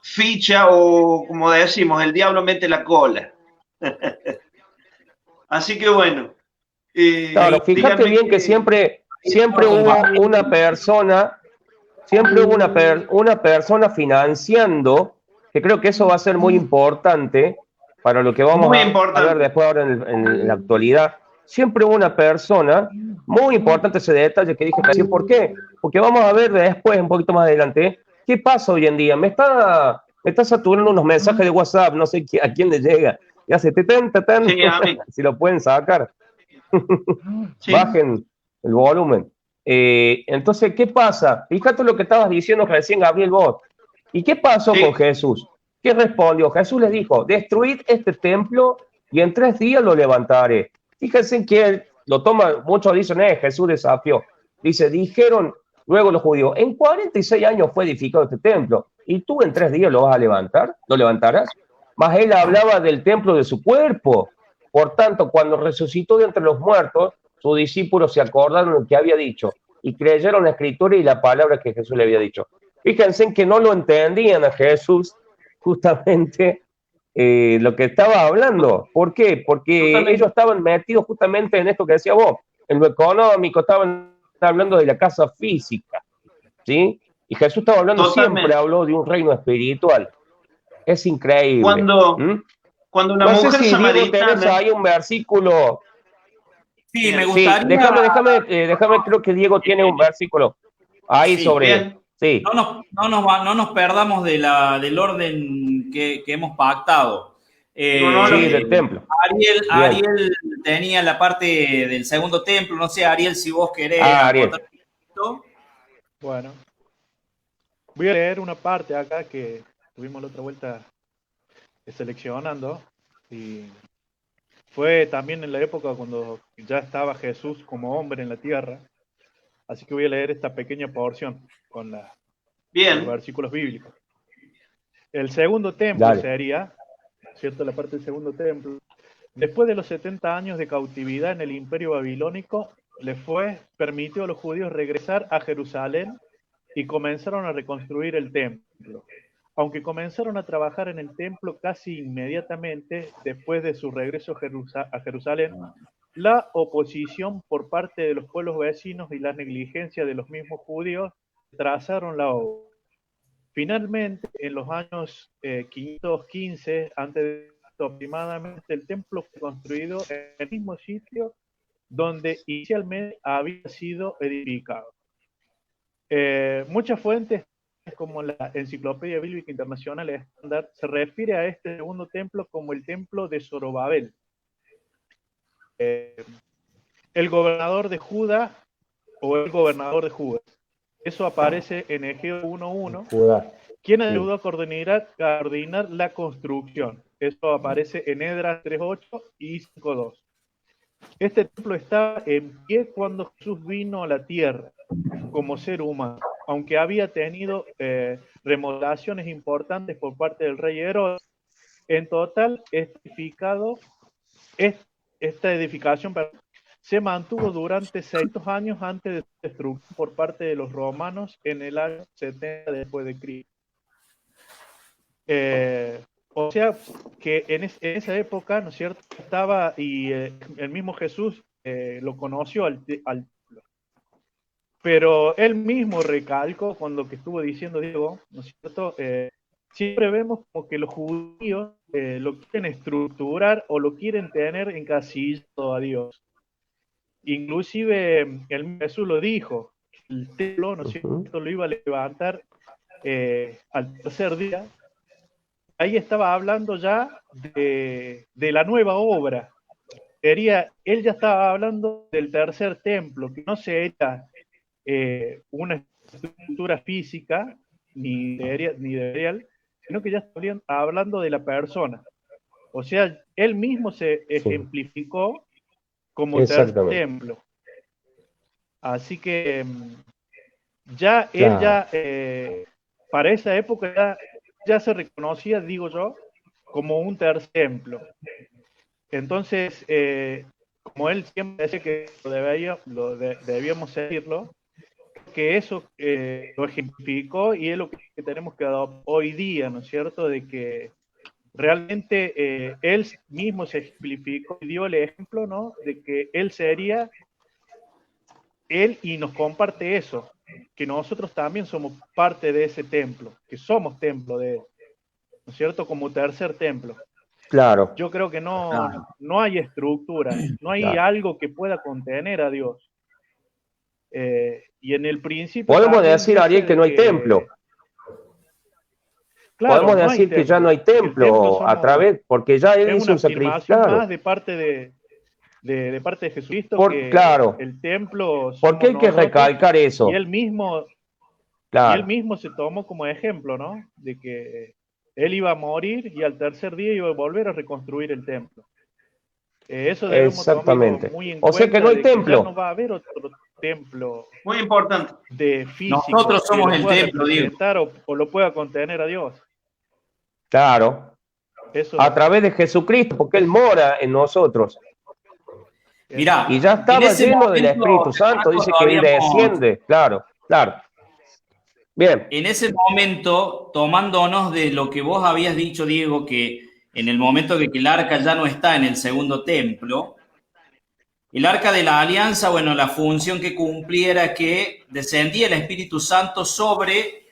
ficha, o como decimos, el diablo mete la cola. Así que bueno. Claro, fíjate bien que siempre hubo una persona, una persona financiando, que creo que eso va a ser muy importante para lo que vamos a ver después ahora en la actualidad. Siempre hubo una persona, muy importante ese detalle que dije recién. ¿Por qué? Porque vamos a ver después, un poquito más adelante, qué pasa hoy en día. Me está saturando unos mensajes de WhatsApp, no sé a quién le llega, y hace tetén, sí, si lo pueden sacar. Sí. Bajen el volumen. Entonces, ¿qué pasa? Fíjate lo que estabas diciendo recién, Gabriel, vos. ¿Y qué pasó con Jesús? ¿Qué respondió? Jesús les dijo: destruid este templo y en 3 días lo levantaré. Fíjense que él lo toma, muchos dicen, Jesús desafió. Dijeron luego los judíos: en 46 años fue edificado este templo, y tú en 3 días lo vas a levantar, lo levantarás. Mas él hablaba del templo de su cuerpo. Por tanto, cuando resucitó de entre los muertos, sus discípulos se acordaron de lo que había dicho y creyeron la escritura y la palabra que Jesús le había dicho. Fíjense que no lo entendían a Jesús justamente lo que estaba hablando. ¿Por qué? Porque ellos estaban metidos justamente en esto que decía vos, en lo económico, estaban hablando de la casa física, ¿sí? Y Jesús estaba hablando, siempre habló de un reino espiritual. Es increíble. Cuando una mujer samaritana... ¿Tenés ahí un versículo? Sí, me gustaría... Sí, déjame, creo que Diego tiene un versículo ahí sobre... Bien. Sí. No nos perdamos del orden que hemos pactado. Del templo. Ariel tenía la parte del segundo templo. No sé, Ariel, si vos querés... Ariel. Bueno. Voy a leer una parte acá que tuvimos la otra vuelta seleccionando, y fue también en la época cuando ya estaba Jesús como hombre en la tierra, así que voy a leer esta pequeña porción con los versículos bíblicos. El segundo templo sería, ¿cierto? La parte del segundo templo. Después de los 70 años de cautividad en el imperio babilónico, les fue permitido a los judíos regresar a Jerusalén y comenzaron a reconstruir el templo. Aunque comenzaron a trabajar en el templo casi inmediatamente después de su regreso a Jerusalén, la oposición por parte de los pueblos vecinos y la negligencia de los mismos judíos trazaron la obra. Finalmente, en los años 515 a.C., aproximadamente, el templo fue construido en el mismo sitio donde inicialmente había sido edificado. Muchas fuentes, como la Enciclopedia Bíblica Internacional Estándar, se refiere a este segundo templo como el templo de Zorobabel. El gobernador de Judá o el gobernador de Judas. Eso aparece en Egeo 1.1. ¿Quién ayudó a coordinar la construcción? Eso aparece en Esdras 3.8 y 5.2. Este templo estaba en pie cuando Jesús vino a la tierra como ser humano, aunque había tenido remodelaciones importantes por parte del rey Herodes. En total, esta edificación se mantuvo durante 600 años antes de su destrucción por parte de los romanos en el año 70 después de Cristo. O sea, que en esa época, ¿no es cierto?, estaba, y el mismo Jesús lo conoció al templo. Pero él mismo recalcó con lo que estuvo diciendo Diego, ¿no es cierto? Siempre vemos como que los judíos lo quieren estructurar o lo quieren tener encasillado a Dios. Inclusive el mismo Jesús lo dijo, el templo, ¿no es cierto?, lo iba a levantar al tercer día. Ahí estaba hablando ya de la nueva obra. Él ya estaba hablando del tercer templo, que no sería una estructura física ni de real, sino que ya estarían hablando de la persona. O sea, él mismo se ejemplificó como tercer templo. Así que ya él ya, para esa época ya se reconocía, digo yo, como un tercer templo. Entonces, como él siempre decía que debíamos seguirlo, que eso lo ejemplificó y es lo que tenemos que adoptar hoy día, ¿no es cierto? De que realmente él mismo se ejemplificó y dio el ejemplo, ¿no? De que él sería él y nos comparte eso, que nosotros también somos parte de ese templo, que somos templo de él, ¿no es cierto? Como tercer templo. Claro. Yo creo que no hay estructura, no hay algo que pueda contener a Dios. Y en el principio... Podemos decir, Ariel, que no hay templo. Claro, podemos decir que ya no hay templo a través, porque ya él hizo un sacrificio. Más de parte de parte de Jesucristo, claro. El templo... ¿Por qué hay que recalcar eso? Y él mismo se tomó como ejemplo, ¿no? De que él iba a morir y al tercer día iba a volver a reconstruir el templo. Eso debemos tomarlo muy en cuenta. O sea que no hay templo. Ya no va a haber otro templo. Muy importante. De físico. Nosotros somos el templo, o lo pueda contener a Dios. Claro. Eso. A través de Jesucristo, porque Él mora en nosotros. Mirá, y ya estaba lleno del Espíritu Santo, dice que Él desciende. Claro. Bien. En ese momento, tomándonos de lo que vos habías dicho, Diego, que en el momento de que el arca ya no está en el segundo templo, el arca de la alianza, bueno, la función que cumpliera que descendía el Espíritu Santo sobre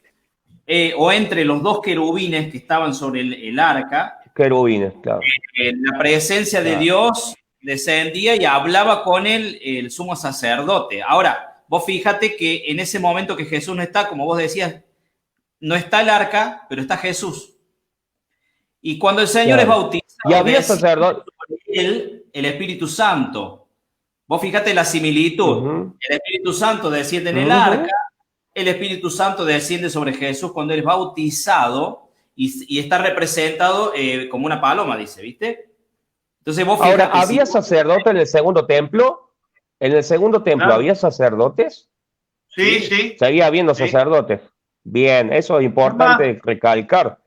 o entre los dos querubines que estaban sobre el arca. Querubines, claro. La presencia de Dios descendía y hablaba con él el sumo sacerdote. Ahora, vos fíjate que en ese momento que Jesús no está, como vos decías, no está el arca, pero está Jesús. Y cuando el Señor es bautizado, y había sacerdote, el Espíritu Santo. Vos fíjate la similitud. El Espíritu Santo desciende en el arca, el Espíritu Santo desciende sobre Jesús cuando él es bautizado y está representado como una paloma, dice, ¿viste? Entonces vos fíjate. Ahora, ¿había sacerdote en el segundo templo? ¿En el segundo templo había sacerdotes? Sí. Seguía habiendo sacerdotes. Bien, eso es importante recalcar.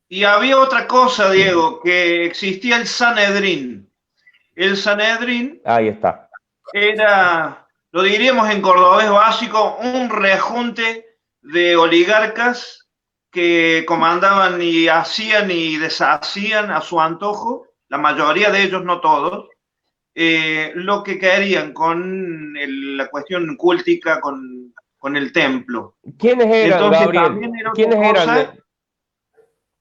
Y había otra cosa, Diego, que existía el Sanedrín. El Sanedrín ahí está. Era, lo diríamos en cordobés básico, un rejunte de oligarcas que comandaban y hacían y deshacían a su antojo, la mayoría de ellos, no todos, lo que querían con la cuestión cúltica, con el templo. ¿Quiénes eran, entonces, Gabriel?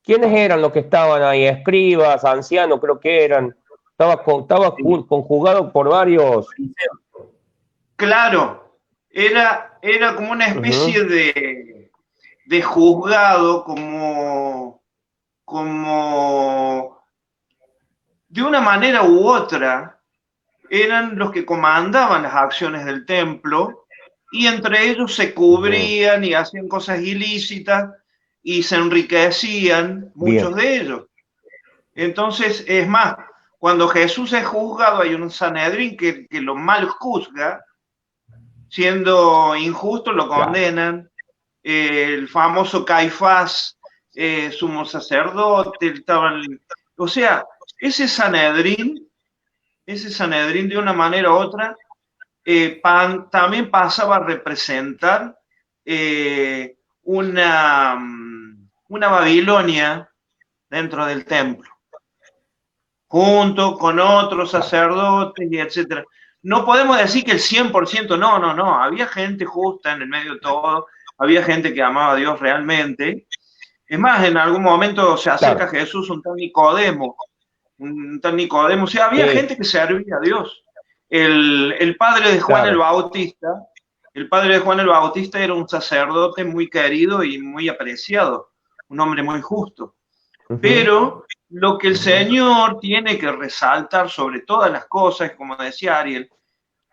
¿Quiénes eran los que estaban ahí? Escribas, ancianos, creo que eran. Estaba conjugado por varios. Claro, era como una especie de juzgado, como de una manera u otra, eran los que comandaban las acciones del templo y entre ellos se cubrían y hacían cosas ilícitas y se enriquecían muchos de ellos. Entonces, es más, cuando Jesús es juzgado, hay un Sanedrín que lo mal juzga, siendo injusto lo condenan. El famoso Caifás, sumo sacerdote, o sea, ese Sanedrín de una manera u otra también pasaba a representar una una Babilonia dentro del templo, junto con otros sacerdotes y etcétera. No podemos decir que el 100%, no, había gente justa en el medio de todo, había gente que amaba a Dios realmente. Es más, en algún momento se acerca a Jesús un tal Nicodemo, o sea, había gente que servía a Dios. El padre de Juan el Bautista, era un sacerdote muy querido y muy apreciado, un hombre muy justo. Pero lo que el Señor tiene que resaltar sobre todas las cosas, como decía Ariel,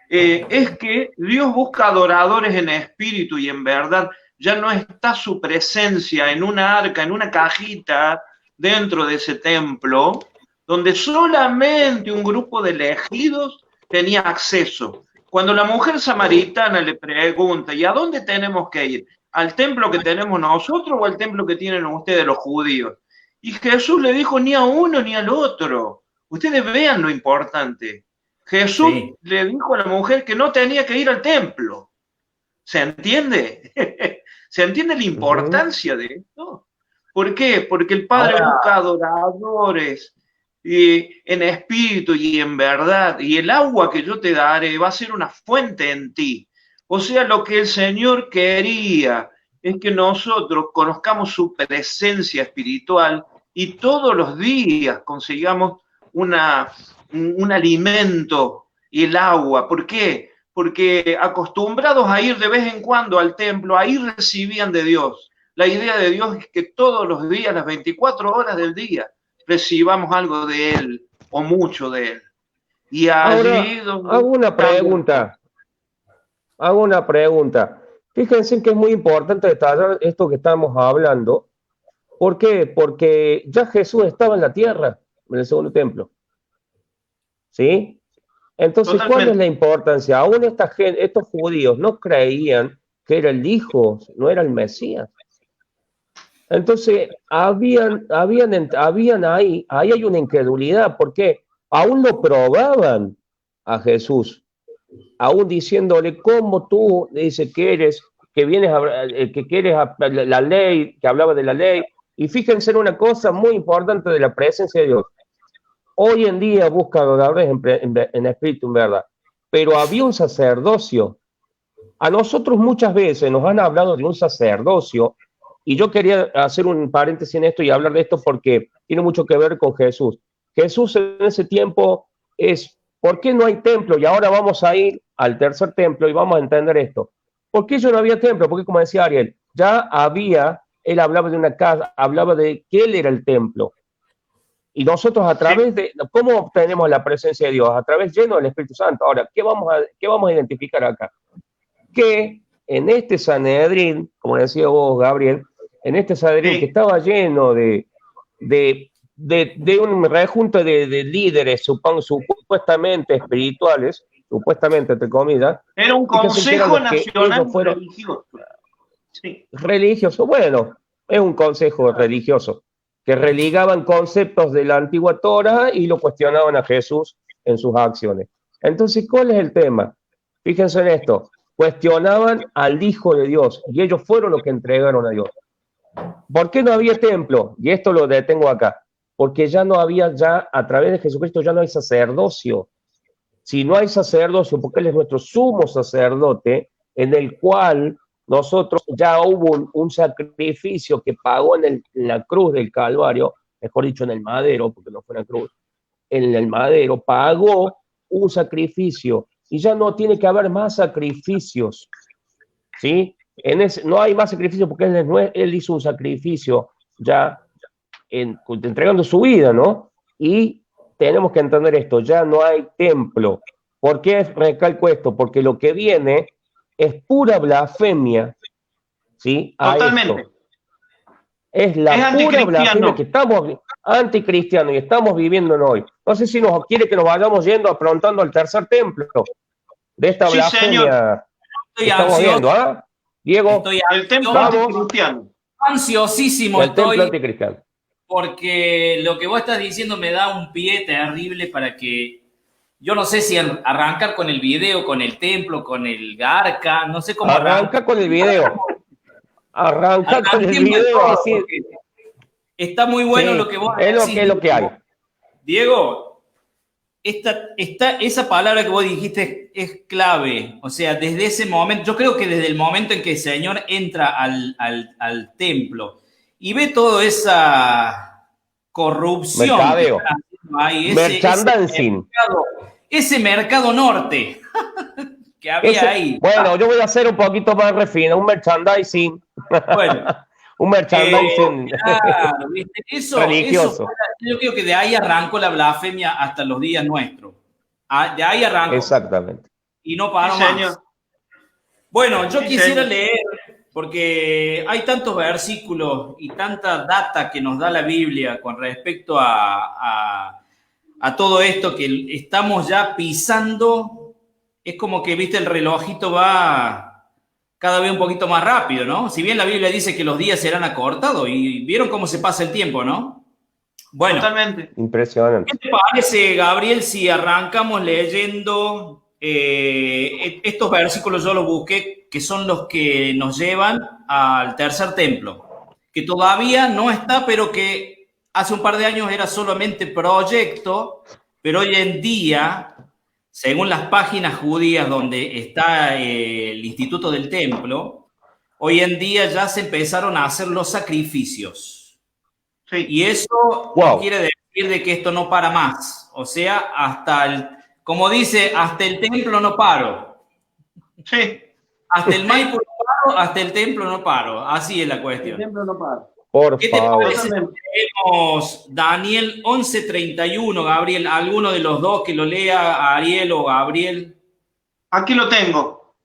es que Dios busca adoradores en espíritu y en verdad. Ya no está su presencia en una arca, en una cajita dentro de ese templo, donde solamente un grupo de elegidos tenía acceso. Cuando la mujer samaritana le pregunta, ¿y a dónde tenemos que ir? ¿Al templo que tenemos nosotros o al templo que tienen ustedes los judíos? Y Jesús le dijo, ni a uno ni al otro. Ustedes vean lo importante. Jesús le dijo a la mujer que no tenía que ir al templo. ¿Se entiende? ¿Se entiende la importancia de esto? ¿Por qué? Porque el Padre busca adoradores en espíritu y en verdad, y el agua que yo te daré va a ser una fuente en ti. O sea, lo que el Señor quería es que nosotros conozcamos su presencia espiritual y todos los días consigamos un alimento y el agua. ¿Por qué? Porque acostumbrados a ir de vez en cuando al templo, ahí recibían de Dios. La idea de Dios es que todos los días, las 24 horas del día, recibamos algo de Él o mucho de Él. Y allí hago una pregunta. Fíjense que es muy importante detallar esto que estamos hablando. ¿Por qué? Porque ya Jesús estaba en la tierra, en el segundo templo. ¿Sí? Entonces, Totalmente. ¿cuál es la importancia? Aún estos judíos no creían que era el Hijo, no era el Mesías. Entonces, habían ahí hay una incredulidad, porque aún lo probaban a Jesús, aún diciéndole, ¿cómo tú dices que vienes que quieres la ley, que hablaba de la ley? Y fíjense en una cosa muy importante de la presencia de Dios. Hoy en día busca adoradores en espíritu, en verdad, pero había un sacerdocio. A nosotros muchas veces nos han hablado de un sacerdocio, y yo quería hacer un paréntesis en esto y hablar de esto porque tiene mucho que ver con Jesús. Jesús en ese tiempo ¿por qué no hay templo? Y ahora vamos a ir al tercer templo y vamos a entender esto. ¿Por qué yo no había templo? Porque, como decía Ariel, él hablaba de una casa, hablaba de que él era el templo. Y nosotros a través de, ¿cómo obtenemos la presencia de Dios? A través lleno del Espíritu Santo. Ahora, ¿qué vamos a identificar acá? Que en este Sanedrín, como decía vos, Gabriel, en este Sanedrín que estaba lleno de un rejunto de líderes, supuestamente espirituales, supuestamente, entre comillas. Era un consejo nacional religioso. Sí. Religioso, bueno, es un consejo religioso, que religaban conceptos de la antigua Torah y lo cuestionaban a Jesús en sus acciones. Entonces, ¿cuál es el tema? Fíjense en esto, cuestionaban al Hijo de Dios y ellos fueron los que entregaron a Dios. ¿Por qué no había templo? Y esto lo detengo acá. Porque ya no había, a través de Jesucristo ya no hay sacerdocio. Si no hay sacerdocio, porque Él es nuestro sumo sacerdote, en el cual nosotros ya hubo un sacrificio que pagó en la cruz del Calvario, mejor dicho en el madero, porque no fue una cruz, en el madero pagó un sacrificio y ya no tiene que haber más sacrificios, ¿sí? No hay más sacrificio porque él hizo un sacrificio ya entregando su vida, ¿no? Y tenemos que entender esto, ya no hay templo. ¿Por qué recalco esto? Porque lo que viene es pura blasfemia, ¿sí? Totalmente. Es la pura blasfemia que estamos anticristiano y estamos viviendo hoy. No sé si nos quiere que nos vayamos yendo aprontando al tercer templo de esta blasfemia que estamos viendo, ¿ah? Diego, el templo anticristiano. Ansiosísimo el templo anticristiano. Porque lo que vos estás diciendo me da un pie terrible para que, yo no sé si arrancar con el video, con el templo, con el arca, no sé cómo. Arranca con el video. Arranca con el video. Está muy bueno Sí, lo que vos es lo decís, que es lo que hay. Diego, esa palabra que vos dijiste es clave. O sea, desde ese momento, yo creo que desde el momento en que el Señor entra al templo y ve toda esa corrupción que Mercadeo. están haciendo ahí, Merchandising. ese mercado norte que había ahí. Bueno, yo voy a hacer un poquito más refino, un merchandising. Bueno, Un merchandising claro, ¿viste? religioso. Yo creo que de ahí arrancó la blasfemia hasta los días nuestros. De ahí arrancó. Exactamente. Y no paró Sí, más. señor. Bueno, yo Sí, quisiera señor. leer, porque hay tantos versículos y tanta data que nos da la Biblia con respecto a todo esto que estamos ya pisando. Es como que, viste, el relojito va cada vez un poquito más rápido, ¿no? Si bien la Biblia dice que los días serán acortados, y vieron cómo se pasa el tiempo, ¿no? Bueno, Totalmente. Impresionante. ¿qué te parece, Gabriel, si arrancamos leyendo estos versículos? Yo los busqué, que son los que nos llevan al tercer templo, que todavía no está, pero que hace un par de años era solamente proyecto, pero hoy en día, según las páginas judías donde está el Instituto del Templo, hoy en día ya se empezaron a hacer los sacrificios. Sí. Y eso Wow. no quiere decir de que esto no para más. O sea, como dice, hasta el templo no paro. Sí. Hasta el Maipo no paro, hasta el templo no paro. Así es la cuestión. Por ¿Qué te favor. parece si leemos Daniel 11:31, Gabriel? ¿Alguno de los dos que lo lea, Ariel o Gabriel? Aquí lo tengo.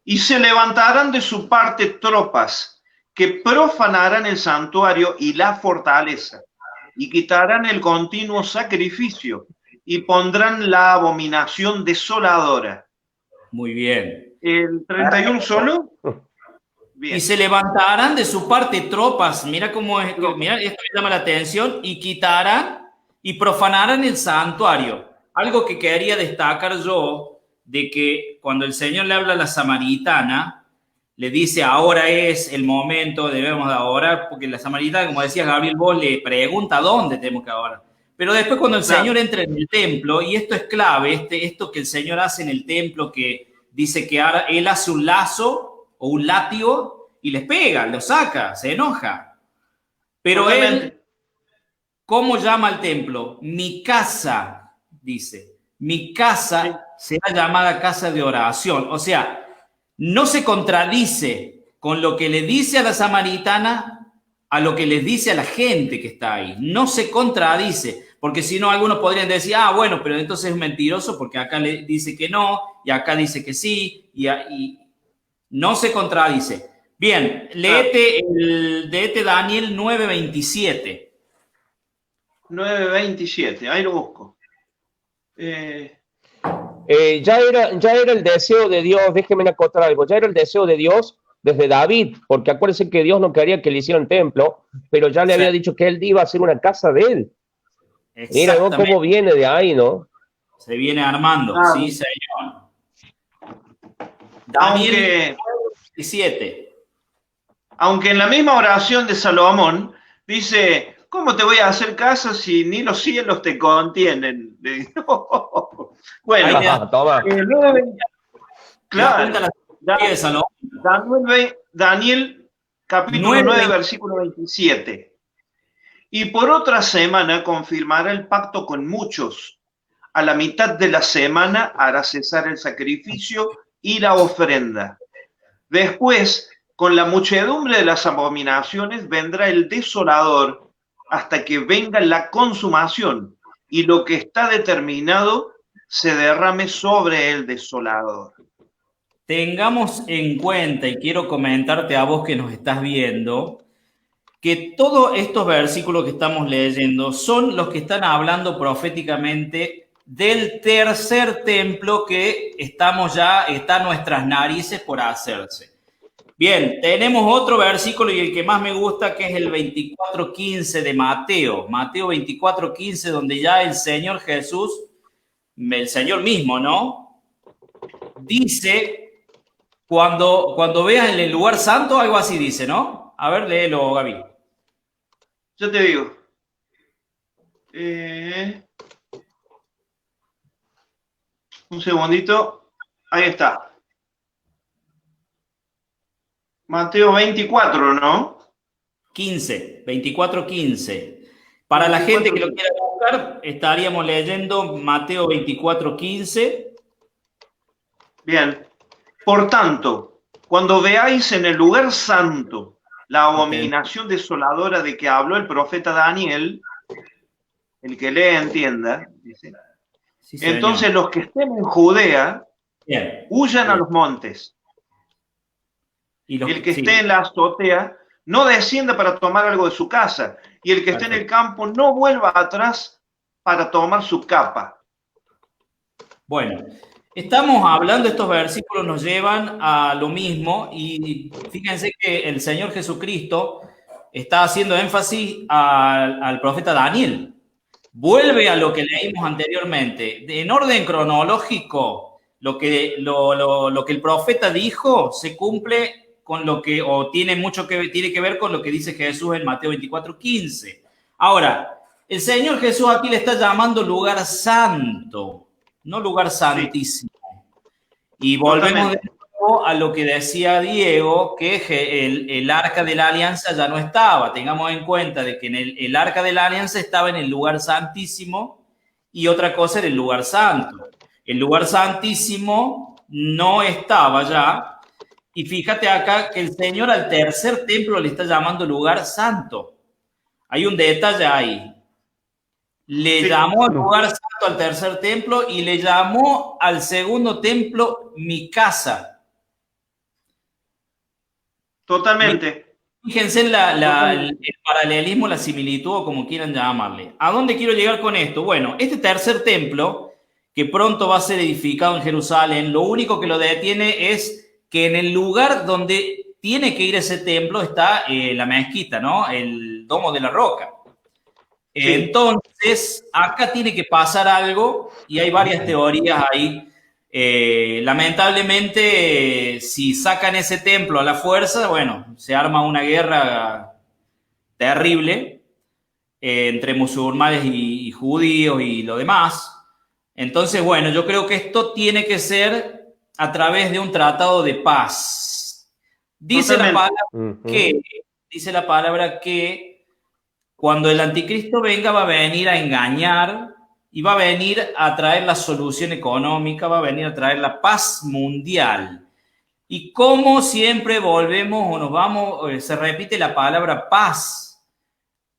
Y se levantarán de su parte tropas que profanarán el santuario y la fortaleza, y quitarán el continuo sacrificio, y pondrán la abominación desoladora. Muy bien. ¿El 31 solo? Bien. Y se levantarán de su parte tropas, mira cómo es, mira, esto me llama la atención, y quitarán y profanarán el santuario. Algo que quería destacar yo, de que cuando el Señor le habla a la samaritana, le dice, ahora es el momento, debemos de orar, porque la samaritana, como decía Gabriel, vos le pregunta dónde tenemos que orar. Pero después cuando el Señor entra en el templo, y esto es clave, esto que el Señor hace en el templo, que dice que ahora Él hace un lazo o un látigo y les pega, lo saca, se enoja. Pero Totalmente. Él, ¿cómo llama al templo? Mi casa, dice. Mi casa será llamada casa de oración. O sea, no se contradice con lo que le dice a la samaritana a lo que les dice a la gente que está ahí. No se contradice, porque si no, algunos podrían decir, bueno, pero entonces es mentiroso porque acá le dice que no y acá dice que sí y no se contradice. Bien, léete Daniel 9:27. 9:27, ahí lo busco. Ya era el deseo de Dios, déjenme acotar algo, ya era el deseo de Dios desde David, porque acuérdense que Dios no quería que le hicieran templo, pero ya le había dicho que él iba a hacer una casa de él. Mira vos cómo viene de ahí, ¿no? Se viene armando, sí, señor. Daniel 17. Aunque en la misma oración de Salomón dice, ¿cómo te voy a hacer casa si ni los cielos te contienen? Bueno, toma. Claro. Daniel capítulo 9, versículo 27. Y por otra semana confirmará el pacto con muchos. A la mitad de la semana hará cesar el sacrificio y la ofrenda. Después, con la muchedumbre de las abominaciones, vendrá el desolador hasta que venga la consumación y lo que está determinado se derrame sobre el desolador. Tengamos en cuenta, y quiero comentarte a vos que nos estás viendo, que todos estos versículos que estamos leyendo son los que están hablando proféticamente del tercer templo que está a nuestras narices por hacerse. Bien, tenemos otro versículo y el que más me gusta, que es el 24:15 de Mateo. Mateo 24:15, donde ya el Señor Jesús, el Señor mismo, ¿no? Dice, cuando veas en el lugar santo, algo así dice, ¿no? A ver, léelo, Gaby. Ya te digo. Un segundito. Ahí está. Mateo 24, ¿no? 15, 24, 15. Para la gente que lo quiera buscar, estaríamos leyendo Mateo 24, 15. Bien. Por tanto, cuando veáis en el lugar santo la abominación desoladora de que habló el profeta Daniel, el que lee entienda, dice, Sí, entonces los que estén en Judea, bien, huyan bien. a los montes. Y El que esté en la azotea, no descienda para tomar algo de su casa. Y el que esté en el campo, no vuelva atrás para tomar su capa. Bueno, estamos hablando, estos versículos nos llevan a lo mismo y fíjense que el Señor Jesucristo está haciendo énfasis al profeta Daniel. Vuelve a lo que leímos anteriormente. En orden cronológico, lo que el profeta dijo se cumple con lo que, o tiene que ver con lo que dice Jesús en Mateo 24, 15. Ahora, el Señor Jesús aquí le está llamando lugar santo, no lugar santísimo. Y volvemos de nuevo a lo que decía Diego, que el arca de la alianza ya no estaba. Tengamos en cuenta de que el arca de la alianza estaba en el lugar santísimo y otra cosa era el lugar santo. El lugar santísimo no estaba ya. Y fíjate acá que el Señor al tercer templo le está llamando lugar santo. Hay un detalle ahí. Le llamó al lugar santo al tercer templo y le llamó al segundo templo mi casa. Totalmente. Fíjense el paralelismo, la similitud o como quieran llamarle. ¿A dónde quiero llegar con esto? Bueno, este tercer templo, que pronto va a ser edificado en Jerusalén, lo único que lo detiene es que en el lugar donde tiene que ir ese templo está la mezquita, ¿no? El Domo de la Roca. Sí. Entonces, acá tiene que pasar algo y hay varias teorías ahí. Lamentablemente, si sacan ese templo a la fuerza, bueno, se arma una guerra terrible entre musulmanes y judíos y lo demás. Entonces, bueno, yo creo que esto tiene que ser a través de un tratado de paz. Dice la palabra que cuando el anticristo venga va a venir a engañar y va a venir a traer la solución económica, va a venir a traer la paz mundial. Y como siempre volvemos o nos vamos, se repite la palabra paz.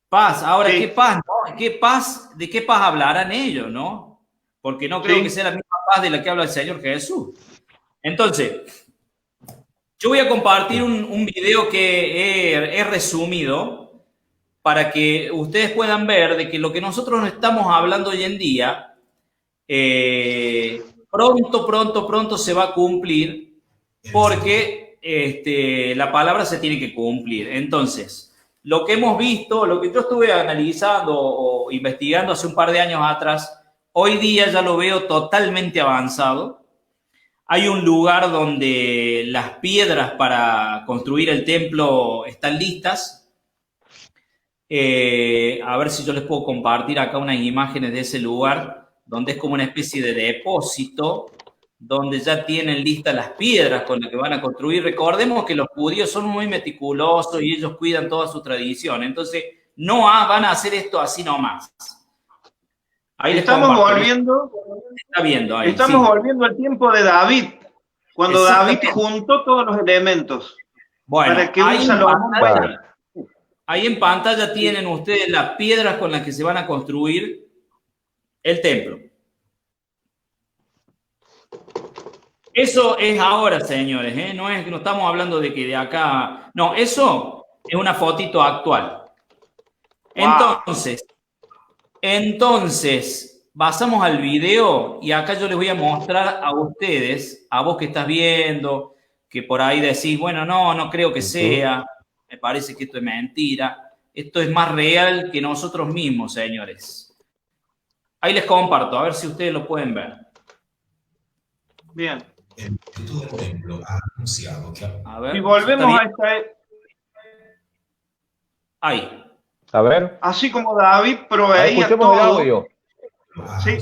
Paz. Ahora, ¿qué paz? ¿No? ¿Qué paz? ¿De qué paz hablarán ellos, no? Porque no creo que sea la misma paz de la que habla el Señor Jesús. Entonces, yo voy a compartir un video que he resumido para que ustedes puedan ver de que lo que nosotros estamos hablando hoy en día pronto se va a cumplir porque la palabra se tiene que cumplir. Entonces, lo que hemos visto, lo que yo estuve analizando o investigando hace un par de años atrás, hoy día ya lo veo totalmente avanzado. Hay un lugar donde las piedras para construir el templo están listas. A ver si yo les puedo compartir acá unas imágenes de ese lugar, donde es como una especie de depósito, donde ya tienen listas las piedras con las que van a construir. Recordemos que los judíos son muy meticulosos y ellos cuidan toda su tradición. Entonces, no van a hacer esto así nomás. Ahí estamos volviendo. Está viendo ahí, estamos volviendo al tiempo de David, cuando David juntó todos los elementos. Bueno, para que ahí en pantalla tienen ustedes las piedras con las que se van a construir el templo. Eso es ahora, señores, ¿eh? No estamos hablando de que de acá. No, eso es una fotito actual. Entonces, pasamos al video y acá yo les voy a mostrar a ustedes, a vos que estás viendo, que por ahí decís, bueno, no creo que sea, me parece que esto es mentira. Esto es más real que nosotros mismos, señores. Ahí les comparto, a ver si ustedes lo pueden ver. Bien. Todo el templo ha anunciado que... A ver, y volvemos a esta... Ahí. A ver, Así como David ahí proveía escuchemos el todo. audio. Sí,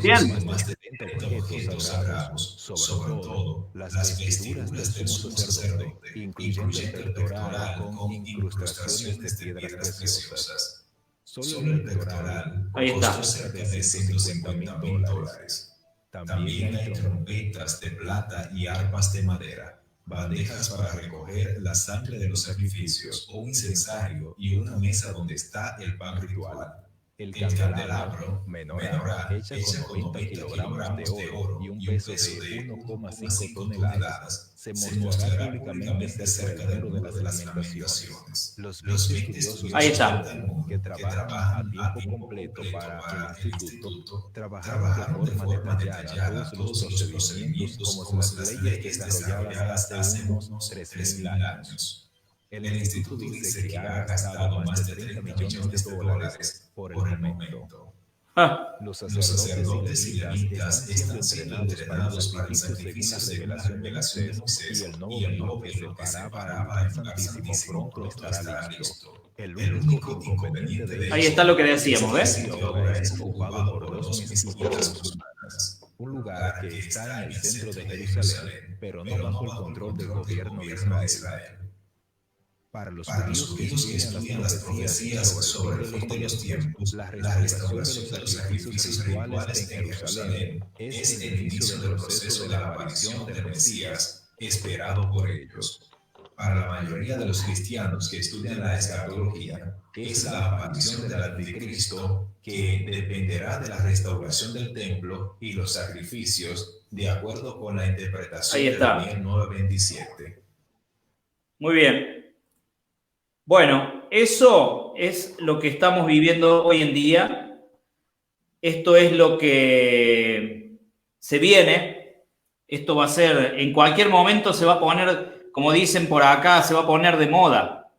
bien. Más de 70 objetos sagrados, sobre todo las vestiduras del sumo sacerdote, incluyendo el pectoral con incrustaciones de piedras preciosas. Solo el pectoral Ahí está. costó cerca de $150,000. También hay trompetas de plata y arpas de madera, bandejas para recoger la sangre de los sacrificios, un incensario y una mesa donde está el pan ritual. El candelabro, menorá, hecha con 90 kilogramos de oro y un peso de 1,5 toneladas, se mostrará públicamente cerca del muro de las lamentaciones. Los 20 estudiosos Ahí está. que trabajan a tiempo completo para el instituto trabajaron de forma detallada todos los procedimientos como las leyes desarrolladas hace unos 3,000 años. El instituto dice que ha gastado más de $30 millones por el momento. Ah, Los sacerdotes y levitas están siendo entrenados para el sacrificio según la revelación de Moisés, y el nuevo velo que separaba el lugar santísimo pronto estará listo. El único inconveniente de ahí está lo que decíamos, ¿ves? es que ahora es ocupado por 2 mezquitas musulmanas, un lugar que está en el centro de Jerusalén, pero no bajo el control del gobierno de Israel. Para los judíos que estudian las profecías sobre el fin de los tiempos, la restauración de los sacrificios rituales en Jerusalén es el inicio del proceso de la aparición del Mesías esperado por ellos. Para la mayoría de los cristianos que estudian la escatología, es la aparición del anticristo que dependerá de la restauración del templo y los sacrificios, de acuerdo con la interpretación de Daniel 9:27. Muy bien. Bueno, eso es lo que estamos viviendo hoy en día. Esto es lo que se viene. Esto va a ser, en cualquier momento se va a poner, como dicen por acá, se va a poner de moda.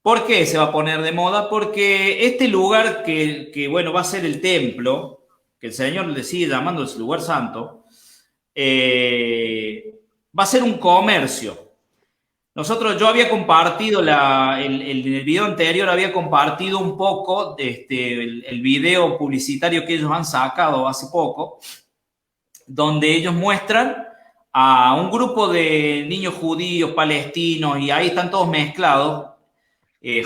¿Por qué se va a poner de moda? Porque este lugar que bueno, va a ser el templo, que el Señor le sigue llamando el lugar santo, va a ser un comercio. Yo había compartido en el video anterior, había compartido un poco de el video publicitario que ellos han sacado hace poco, donde ellos muestran a un grupo de niños judíos, palestinos, y ahí están todos mezclados,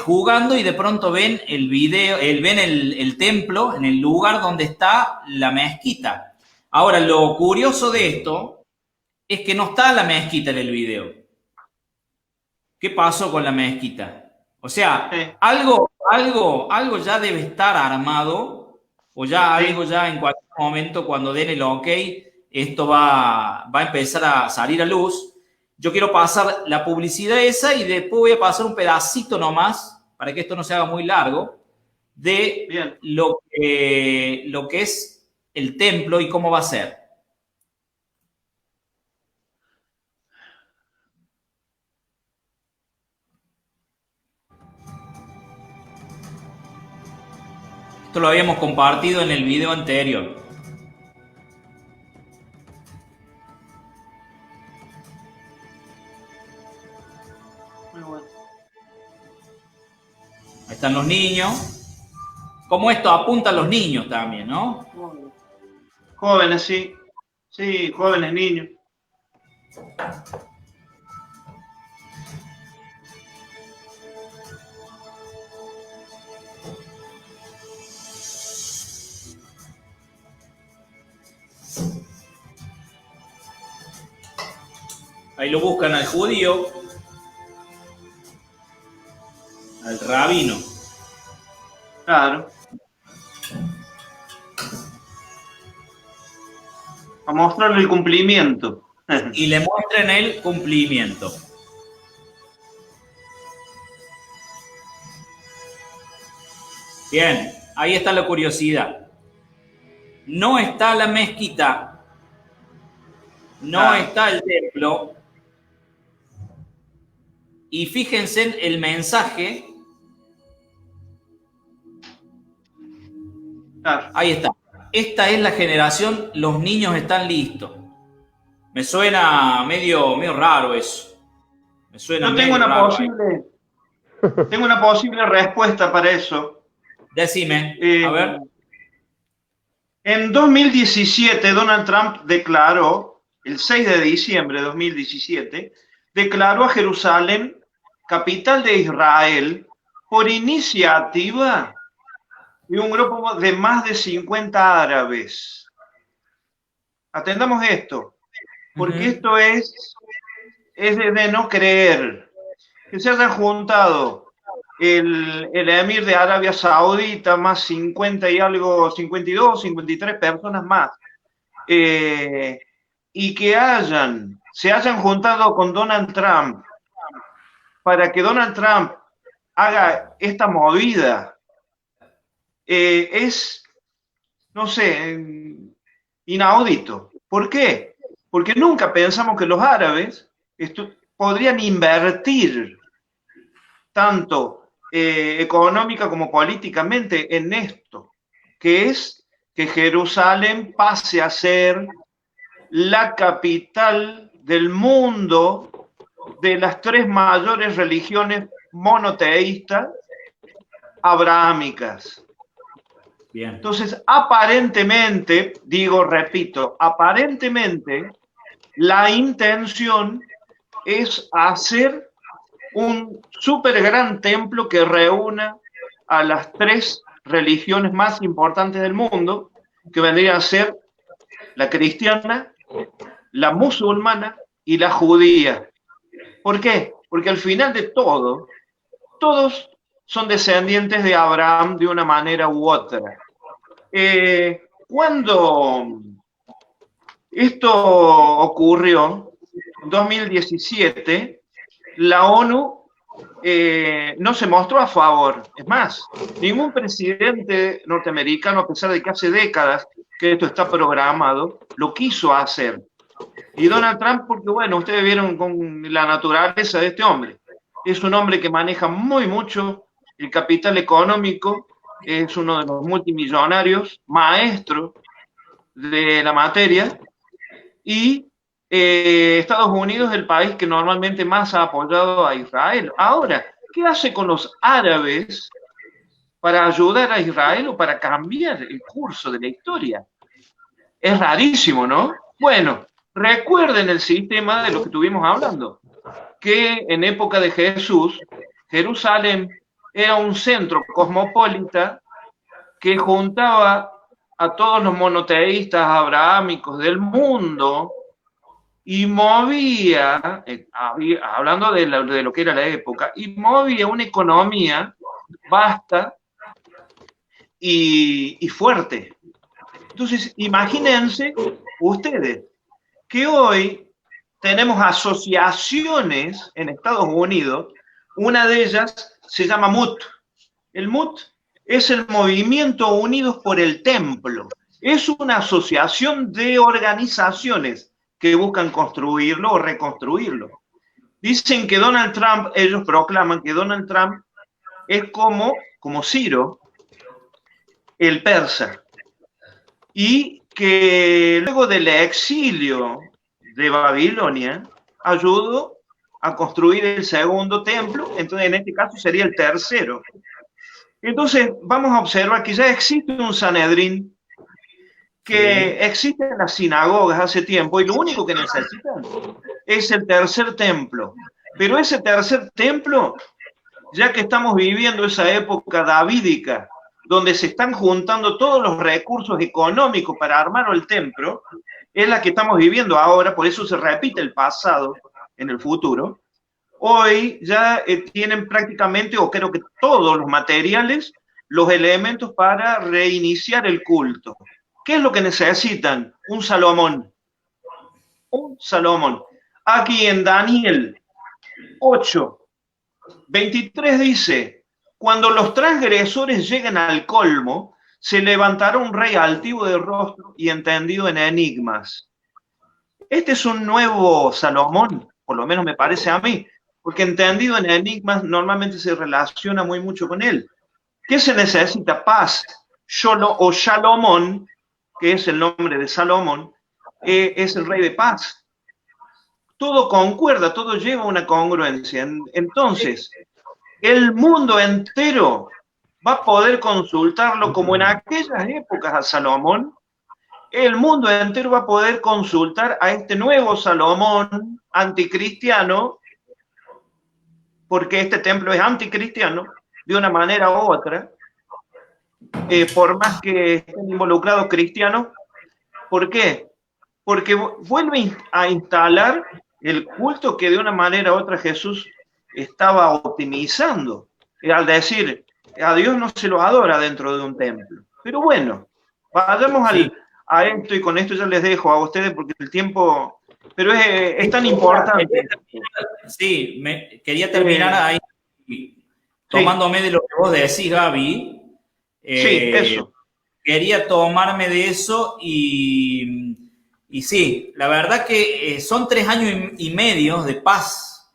jugando, y de pronto ven el video, ven el templo en el lugar donde está la mezquita. Ahora, lo curioso de esto es que no está la mezquita en el video. ¿Qué pasó con la mezquita? O sea, algo ya debe estar armado, o ya algo ya en cualquier momento, cuando den el ok, esto va a empezar a salir a luz. Yo quiero pasar la publicidad esa y después voy a pasar un pedacito nomás, para que esto no se haga muy largo, de lo que es el templo y cómo va a ser. Esto lo habíamos compartido en el video anterior. Muy bueno. Ahí están los niños. Como esto apunta a los niños también, ¿no? Jóvenes, sí. Sí, jóvenes, niños. Ahí lo buscan al judío, al rabino. Claro. A mostrarle el cumplimiento. Y le muestran el cumplimiento. Bien, ahí está la curiosidad. No está la mezquita, no está el templo. Y fíjense en el mensaje. Ahí está. Esta es la generación, los niños están listos. Me suena medio raro eso. Me suena Yo tengo una posible. Tengo una posible respuesta para eso. Decime, a ver. En 2017, Donald Trump declaró, el 6 de diciembre de 2017, declaró a Jerusalén capital de Israel por iniciativa de un grupo de más de 50 árabes. Atendamos esto, porque esto es de no creer. Que se hayan juntado el emir de Arabia Saudita más 50 y algo, 52, 53 personas más, y que se hayan juntado con Donald Trump para que Donald Trump haga esta movida, es, no sé, inaudito. ¿Por qué? Porque nunca pensamos que los árabes podrían invertir tanto económica como políticamente en esto, que es que Jerusalén pase a ser la capital del mundo de las 3 mayores religiones monoteístas abrahámicas. Bien. Entonces, aparentemente, repito, aparentemente la intención es hacer un súper gran templo que reúna a las 3 religiones más importantes del mundo, que vendrían a ser la cristiana, la musulmana y la judía. ¿Por qué? Porque al final de todo, todos son descendientes de Abraham de una manera u otra. Cuando esto ocurrió, en 2017, la ONU no se mostró a favor. Es más, ningún presidente norteamericano, a pesar de que hace décadas que esto está programado, lo quiso hacer. Y Donald Trump, porque bueno, ustedes vieron con la naturaleza de este hombre. Es un hombre que maneja muy mucho el capital económico, es uno de los multimillonarios, maestro de la materia, y Estados Unidos es el país que normalmente más ha apoyado a Israel. Ahora, ¿qué hace con los árabes para ayudar a Israel o para cambiar el curso de la historia? Es rarísimo, ¿no? Bueno, recuerden el sistema de lo que estuvimos hablando, que en época de Jesús, Jerusalén era un centro cosmopolita que juntaba a todos los monoteístas abrahámicos del mundo y movía, hablando de lo que era la época, y movía una economía vasta y fuerte. Entonces, imagínense ustedes que hoy tenemos asociaciones en Estados Unidos, una de ellas se llama MUT. El MUT es el Movimiento Unidos por el Templo. Es una asociación de organizaciones que buscan construirlo o reconstruirlo. Dicen que Donald Trump, ellos proclaman que Donald Trump es como Ciro, el persa, y que luego del exilio de Babilonia ayudó a construir el segundo templo, entonces en este caso sería el tercero. Entonces vamos a observar que ya existe un Sanedrín, que existe en las sinagogas hace tiempo, y lo único que necesitan es el tercer templo. Pero ese tercer templo, ya que estamos viviendo esa época davídica, donde se están juntando todos los recursos económicos para armar el templo, es la que estamos viviendo ahora, por eso se repite el pasado en el futuro. Hoy ya tienen prácticamente, o creo que todos los materiales, los elementos para reiniciar el culto. ¿Qué es lo que necesitan? Un Salomón. Un Salomón. Aquí en Daniel 8:23 dice: cuando los transgresores lleguen al colmo, se levantará un rey altivo de rostro y entendido en enigmas. Este es un nuevo Salomón, por lo menos me parece a mí, porque entendido en enigmas normalmente se relaciona muy mucho con él. ¿Qué se necesita? Paz. O Shalomón, que es el nombre de Salomón, es el rey de paz. Todo concuerda, todo lleva una congruencia. Entonces, el mundo entero va a poder consultarlo como en aquellas épocas a Salomón. El mundo entero va a poder consultar a este nuevo Salomón anticristiano, porque este templo es anticristiano de una manera u otra, por más que estén involucrados cristianos. ¿Por qué? Porque vuelve a instalar el culto que de una manera u otra Jesús estaba optimizando. Al decir, a Dios no se lo adora dentro de un templo. Pero bueno, vayamos a esto, y con esto ya les dejo a ustedes porque el tiempo... Pero es tan importante. Sí, quería terminar ahí, tomándome de lo que vos decís, Gaby. Sí, eso. Quería tomarme de eso y sí, la verdad que son 3 años y medio de paz.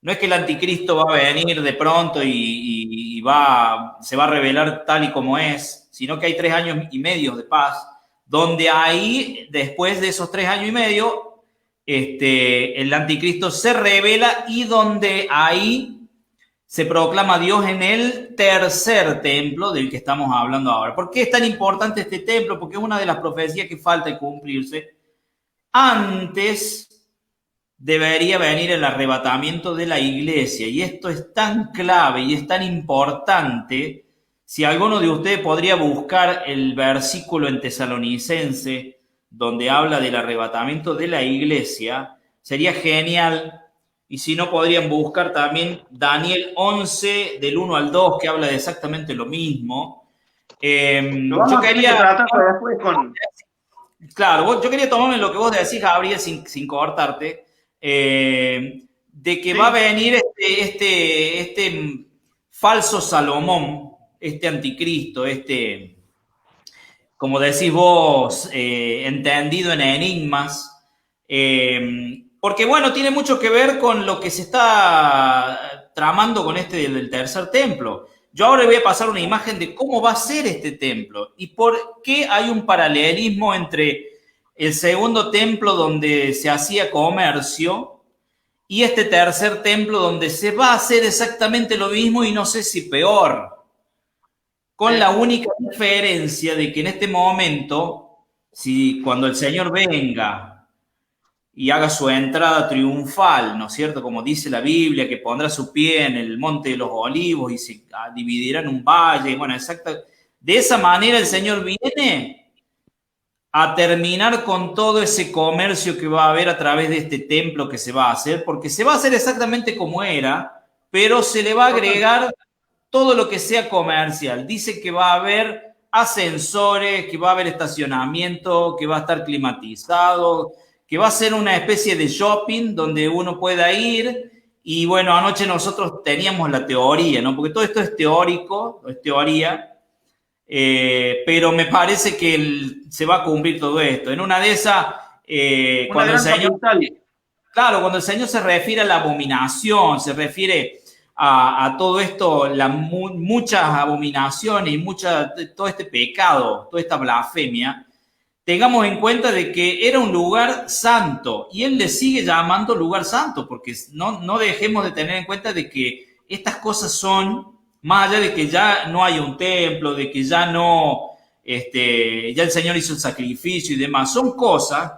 No es que el anticristo va a venir de pronto y se va a revelar tal y como es, sino que hay 3 años y medio de paz, donde ahí, después de esos 3 años y medio, el anticristo se revela y donde ahí se proclama Dios en el tercer templo del que estamos hablando ahora. ¿Por qué es tan importante este templo? Porque es una de las profecías que falta cumplirse. Antes debería venir el arrebatamiento de la iglesia, y esto es tan clave y es tan importante. Si alguno de ustedes podría buscar el versículo en Tesalonicense donde habla del arrebatamiento de la iglesia, sería genial. Y si no, podrían buscar también Daniel 11, del 1 al 2, que habla de exactamente lo mismo. Yo quería... Claro, yo quería tomarme lo que vos decís, Gabriel, sin cortarte, de que va a venir este falso Salomón, este anticristo, como decís vos, entendido en enigmas, porque, bueno, tiene mucho que ver con lo que se está tramando con del tercer templo. Yo ahora voy a pasar una imagen de cómo va a ser este templo y por qué hay un paralelismo entre el segundo templo donde se hacía comercio y este tercer templo donde se va a hacer exactamente lo mismo y no sé si peor. Con la única diferencia de que en este momento, cuando el Señor venga y haga su entrada triunfal, ¿no es cierto? Como dice la Biblia, que pondrá su pie en el Monte de los Olivos y se dividirá en un valle. Bueno, exacto. De esa manera el Señor viene a terminar con todo ese comercio que va a haber a través de este templo que se va a hacer, porque se va a hacer exactamente como era, pero se le va a agregar todo lo que sea comercial. Dice que va a haber ascensores, que va a haber estacionamiento, que va a estar climatizado, que va a ser una especie de shopping donde uno pueda ir. Y bueno, anoche nosotros teníamos la teoría, ¿no? Porque todo esto es teórico, es teoría, pero me parece que se va a cumplir todo esto. En una de esas, cuando el Señor... Claro, cuando el Señor se refiere a la abominación, se refiere a todo esto, muchas abominaciones y todo este pecado, toda esta blasfemia, tengamos en cuenta de que era un lugar santo y él le sigue llamando lugar santo, porque no dejemos de tener en cuenta de que estas cosas son, más allá de que ya no haya un templo, de que ya ya el Señor hizo el sacrificio y demás, son cosas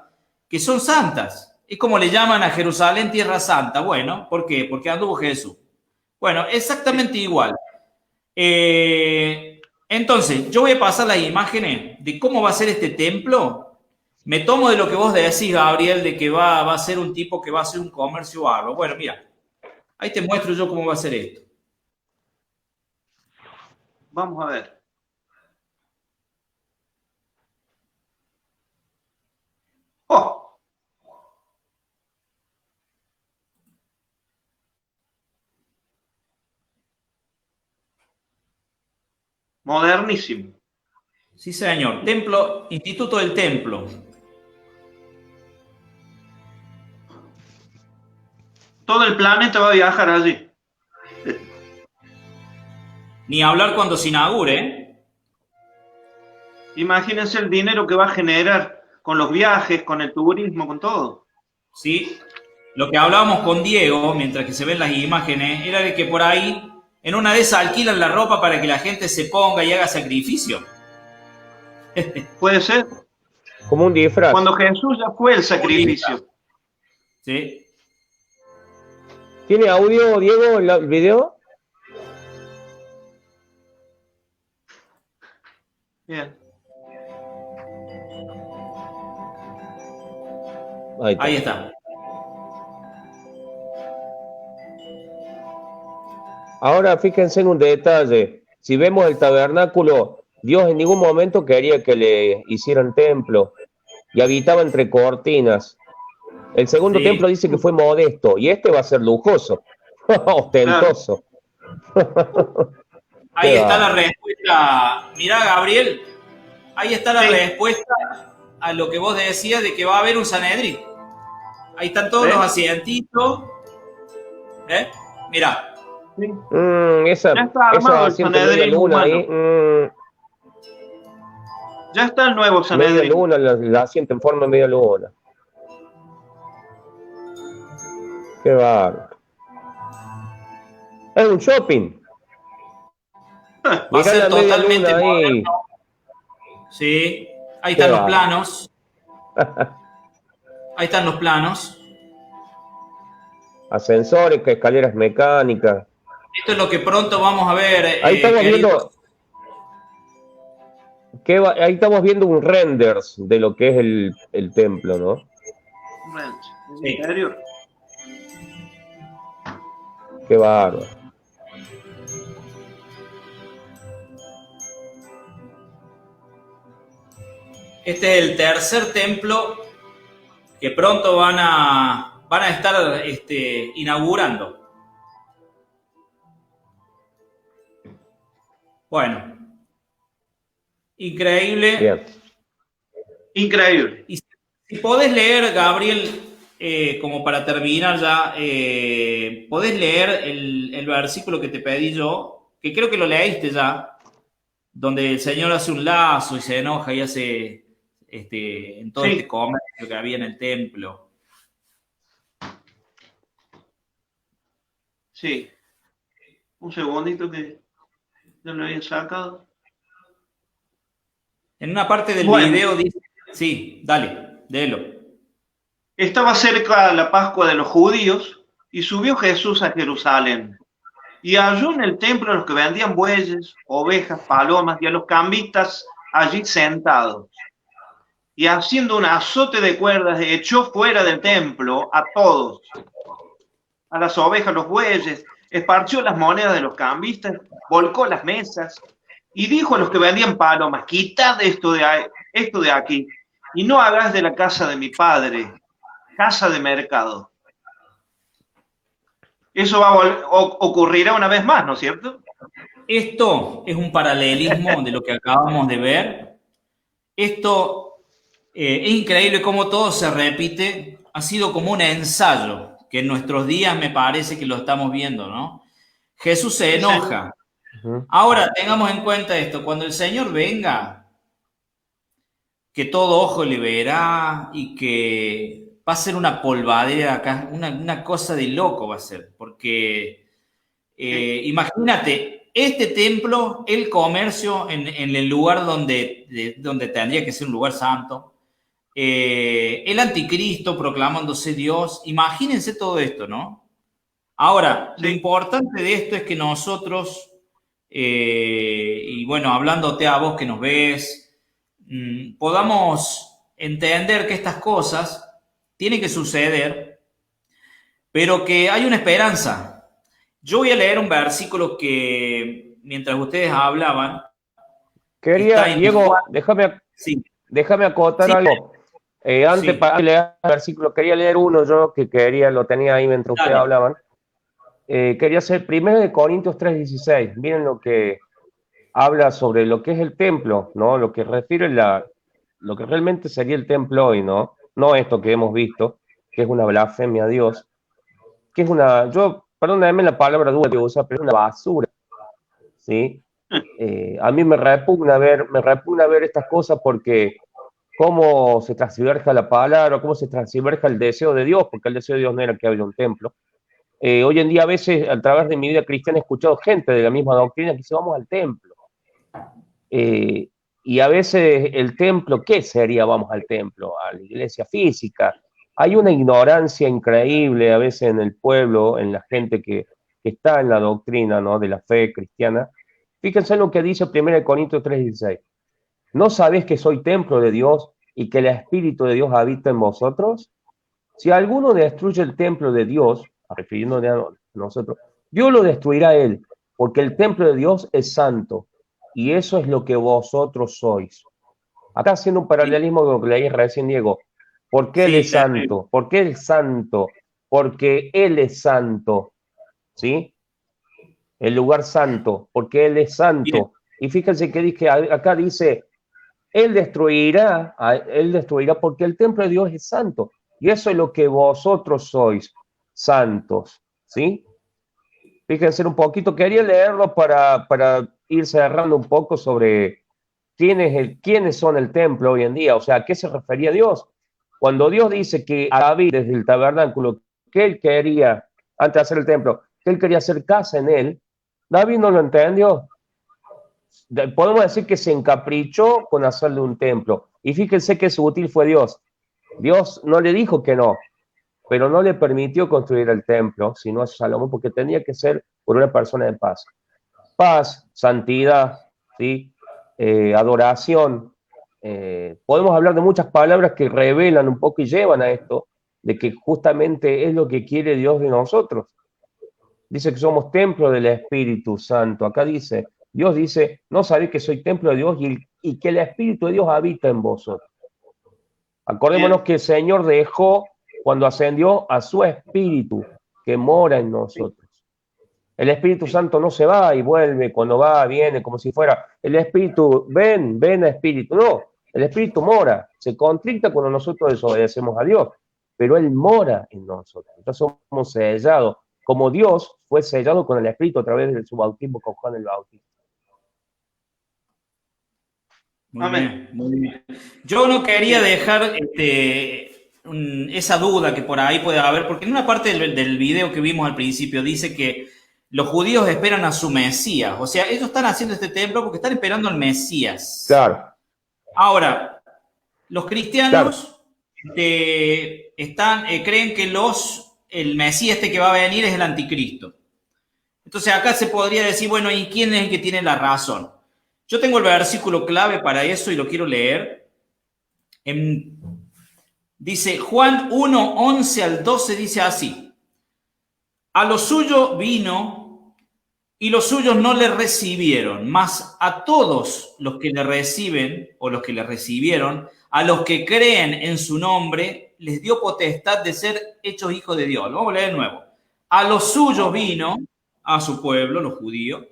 que son santas. Es como le llaman a Jerusalén Tierra Santa. Bueno, ¿por qué? Porque anduvo Jesús. Bueno, exactamente igual. Entonces, yo voy a pasar las imágenes de cómo va a ser este templo. Me tomo de lo que vos decís, Gabriel, de que va a ser un tipo que va a hacer un comercio o algo. Bueno, mira, ahí te muestro yo cómo va a ser esto. Vamos a ver. ¡Oh! Modernísimo. Sí, señor. Templo, Instituto del Templo. Todo el planeta va a viajar allí. Ni hablar cuando se inaugure, ¿eh? Imagínense el dinero que va a generar con los viajes, con el turismo, con todo. Sí. Lo que hablábamos con Diego, mientras que se ven las imágenes, era de que por ahí En una de esas alquilan la ropa para que la gente se ponga y haga sacrificio. Puede ser. Como un disfraz. Cuando Jesús ya fue el sacrificio. ¿Sí? ¿Tiene audio, Diego, el video? Bien. Ahí está. Ahora fíjense en un detalle. Si vemos el tabernáculo, Dios en ningún momento quería que le hicieran templo y habitaba entre cortinas. El segundo Sí. templo dice que fue modesto y este va a ser lujoso, ostentoso. Ahí Qué está va. la respuesta. Mirá, Gabriel, ahí está la Sí. respuesta a lo que vos decías de que va a haber un Sanedrín. Ahí están todos los asientitos. Mirá. Sí. Esa Ya está armado el asiento media Sanedrín luna humano. ahí. Ya está el nuevo Media Sanedrín. luna, la asiento en forma de media luna. Qué bárbaro. Es un shopping. Va a Mirá ser la media totalmente luna ahí. moderno. Sí. Ahí están Qué los va. planos. Ahí están los planos. Ascensores, escaleras mecánicas. Esto es lo que pronto vamos a ver. Ahí estamos queridos. viendo. Ahí estamos viendo un renders de lo que es el templo, ¿no? El Sí. interior. Qué bárbaro. Este es el tercer templo que pronto van a estar inaugurando. Bueno, increíble. Bien. Increíble. Y si podés leer, Gabriel, como para terminar ya, podés leer el versículo que te pedí yo, que creo que lo leíste ya, donde el Señor hace un lazo y se enoja y hace en todo Sí. este comercio que había en el templo. Sí. Un segundito que ya lo había sacado. En una parte del Bueno. video dice, sí, dale, léelo. Estaba cerca la Pascua de los judíos y subió Jesús a Jerusalén. Y halló en el templo a los que vendían bueyes, ovejas, palomas y a los cambistas allí sentados. Y haciendo un azote de cuerdas, echó fuera del templo a todos, a las ovejas, los bueyes, esparció las monedas de los cambistas, volcó las mesas y dijo a los que vendían palomas: quitad esto de aquí y no hagáis de la casa de mi padre casa de mercado. Eso ocurrirá una vez más, ¿no es cierto? Esto es un paralelismo de lo que acabamos de ver. Esto es increíble cómo todo se repite. Ha sido como un ensayo, que en nuestros días me parece que lo estamos viendo, ¿no? Jesús se enoja. Ujú. Ahora, tengamos en cuenta esto. Cuando el Señor venga, que todo ojo le verá y que va a ser una polvadera acá, una cosa de loco va a ser, porque imagínate, este templo, el comercio en el lugar donde tendría que ser un lugar santo, el anticristo proclamándose Dios, imagínense todo esto, ¿no? Ahora, lo importante de esto es que nosotros, y bueno, hablándote a vos que nos ves, podamos entender que estas cosas tienen que suceder, pero que hay una esperanza. Yo voy a leer un versículo que, mientras ustedes hablaban... Diego, sí. déjame acotar algo. Antes, Sí. para leer el versículo, quería leer uno yo que lo tenía ahí mientras ustedes hablaban. Quería hacer 1 Corintios 3:16. Miren lo que habla sobre lo que es el templo, ¿no? Lo que refiere lo que realmente sería el templo hoy, ¿no? No esto que hemos visto, que es una blasfemia a Dios, que es perdóname la palabra dura que usa, pero es una basura, ¿sí? A mí me repugna ver estas cosas porque cómo se transverja la palabra, cómo se transverja el deseo de Dios, porque el deseo de Dios no era que haya un templo, Hoy en día a veces a través de mi vida cristiana he escuchado gente de la misma doctrina que dice vamos al templo. Y a veces el templo, ¿qué sería vamos al templo? A la iglesia física. Hay una ignorancia increíble a veces en el pueblo, en la gente que está en la doctrina, ¿no?, de la fe cristiana. Fíjense en lo que dice 1 Corintios 3:16. ¿No sabéis que soy templo de Dios y que el Espíritu de Dios habita en vosotros? Si alguno destruye el templo de Dios, refiriéndose a nosotros, Dios lo destruirá a él, porque el templo de Dios es santo, y eso es lo que vosotros sois. Acá haciendo un paralelismo con lo que leí recién, Diego. ¿Por qué Él es santo? ¿Por qué Él es santo? Porque Él es santo, ¿sí? El lugar santo, porque Él es santo. Bien. Y fíjense que acá dice, Él destruirá porque el templo de Dios es santo. Y eso es lo que vosotros sois, santos, ¿sí? Fíjense un poquito, quería leerlo para ir cerrando un poco sobre quiénes son el templo hoy en día, o sea, ¿a qué se refería Dios? Cuando Dios dice que a David desde el tabernáculo, que él quería, antes de hacer el templo, que él quería hacer casa en él, David no lo entendió. Podemos decir que se encaprichó con hacerle un templo. Y fíjense qué sutil fue Dios. Dios no le dijo que no, pero no le permitió construir el templo, sino a Salomón, porque tenía que ser por una persona de paz. Paz, santidad, ¿sí? Adoración. Podemos hablar de muchas palabras que revelan un poco y llevan a esto, de que justamente es lo que quiere Dios de nosotros. Dice que somos templo del Espíritu Santo. Acá dice, Dios dice, no sabéis que soy templo de Dios y que el Espíritu de Dios habita en vosotros. Acordémonos que el Señor dejó, cuando ascendió, a su Espíritu que mora en nosotros. El Espíritu Santo no se va y vuelve, cuando va, viene, como si fuera el Espíritu, ven Espíritu. No, el Espíritu mora, se contricta cuando nosotros desobedecemos a Dios, pero Él mora en nosotros. Entonces somos sellados, como Dios fue sellado con el Espíritu a través de su bautismo con Juan el Bautista. Muy bien, muy bien. Yo no quería dejar esa duda que por ahí puede haber, porque en una parte del video que vimos al principio dice que los judíos esperan a su Mesías. O sea, ellos están haciendo este templo porque están esperando al Mesías. Claro. Ahora, los cristianos creen que el Mesías que va a venir es el anticristo. Entonces acá se podría decir, bueno, ¿y quién es el que tiene la razón? Yo tengo el versículo clave para eso y lo quiero leer. Dice Juan 1, 11 al 12, dice así. A lo suyo vino y los suyos no le recibieron, mas a todos los que le reciben o los que le recibieron, a los que creen en su nombre, les dio potestad de ser hechos hijos de Dios. Lo vamos a leer de nuevo. A los suyos vino, a su pueblo, los judíos,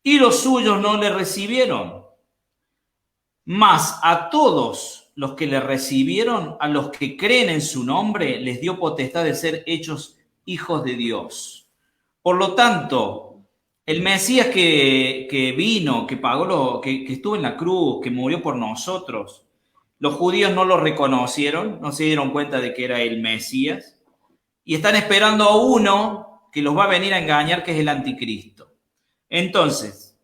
y los suyos no le recibieron. Mas a todos los que le recibieron, a los que creen en su nombre, les dio potestad de ser hechos hijos de Dios. Por lo tanto, el Mesías que vino, que pagó, que estuvo en la cruz, que murió por nosotros, los judíos no lo reconocieron, no se dieron cuenta de que era el Mesías, y están esperando a uno que los va a venir a engañar, que es el anticristo. Entonces,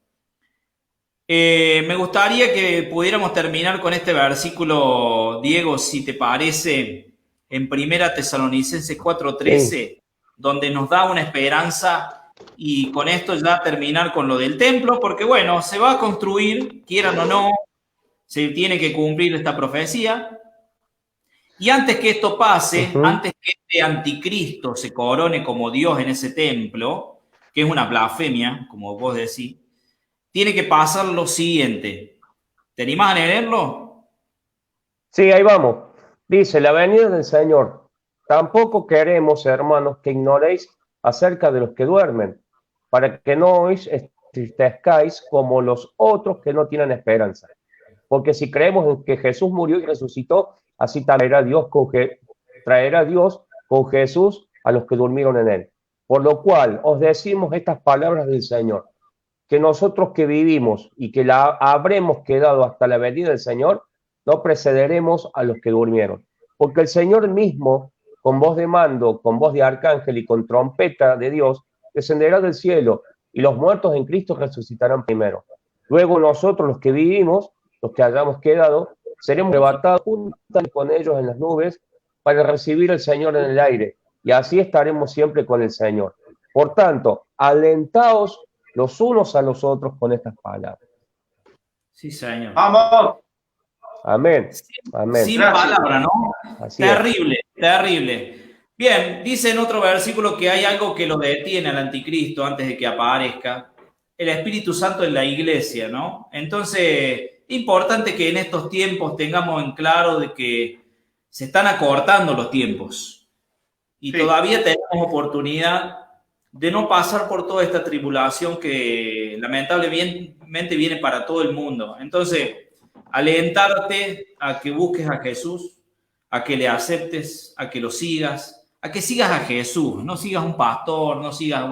me gustaría que pudiéramos terminar con este versículo, Diego, si te parece, en 1 Tesalonicenses 4:13, donde nos da una esperanza, y con esto ya terminar con lo del templo, porque bueno, se va a construir, quieran o no, se tiene que cumplir esta profecía. Y antes que esto pase, antes que este anticristo se corone como Dios en ese templo, que es una blasfemia, como vos decís, tiene que pasar lo siguiente. ¿Te animás a leerlo? Sí, ahí vamos. Dice, la venida del Señor. Tampoco queremos, hermanos, que ignoréis acerca de los que duermen, para que no os entristezcáis como los otros que no tienen esperanza. Porque si creemos en que Jesús murió y resucitó, así traerá Dios con Jesús a los que durmieron en él. Por lo cual os decimos estas palabras del Señor, que nosotros que vivimos y que la habremos quedado hasta la venida del Señor, no precederemos a los que durmieron. Porque el Señor mismo, con voz de mando, con voz de arcángel y con trompeta de Dios, descenderá del cielo, y los muertos en Cristo resucitarán primero. Luego nosotros, los que vivimos, los que hayamos quedado, seremos arrebatados juntamente con ellos en las nubes para recibir al Señor en el aire, y así estaremos siempre con el Señor. Por tanto, alentaos los unos a los otros con estas palabras. Sí, Señor. Vamos. Amén. Amén. Sin Gracias. palabra, ¿no? Así es. Terrible, terrible. Bien, dice en otro versículo que hay algo que lo detiene al anticristo antes de que aparezca, el Espíritu Santo en la iglesia, ¿no? Entonces, importante que en estos tiempos tengamos en claro de que se están acortando los tiempos y Sí. todavía tenemos oportunidad de no pasar por toda esta tribulación que lamentablemente viene para todo el mundo. Entonces, alentarte a que busques a Jesús, a que le aceptes, a que lo sigas, a que sigas a Jesús, no sigas un pastor, no sigas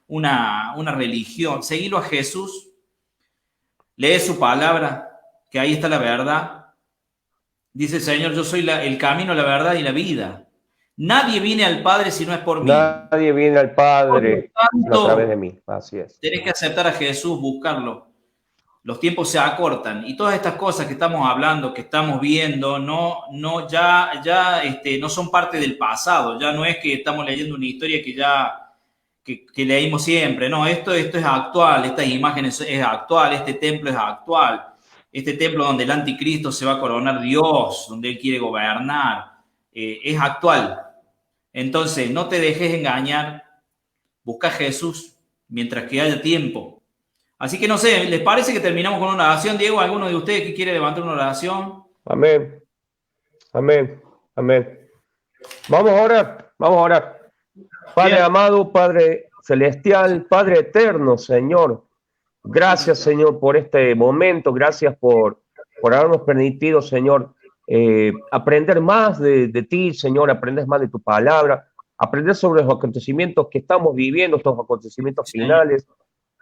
una religión, seguilo a Jesús, lee su palabra, que ahí está la verdad. Dice el Señor, yo soy el camino, la verdad y la vida. Nadie viene al Padre si no es por mí. Nadie viene al Padre Por lo a través tanto, de mí. Así es. tenés que aceptar a Jesús, buscarlo. Los tiempos se acortan y todas estas cosas que estamos hablando, que estamos viendo, ya no son parte del pasado. Ya no es que estamos leyendo una historia que leímos siempre. No, esto es actual, estas imágenes es actual, este templo es actual. Este templo donde el anticristo se va a coronar Dios, donde él quiere gobernar, es actual. Entonces, no te dejes engañar, busca a Jesús mientras que haya tiempo. Así que no sé, ¿les parece que terminamos con una oración? Diego, ¿alguno de ustedes que quiere levantar una oración? Amén. Amén. Amén. Vamos a orar. Vamos a orar. Padre Bien. amado, Padre celestial, Padre eterno, Señor. Gracias, Señor, por este momento. Gracias por habernos permitido, Señor, aprender más de ti, Señor, aprender más de tu palabra, aprender sobre los acontecimientos que estamos viviendo, estos acontecimientos finales.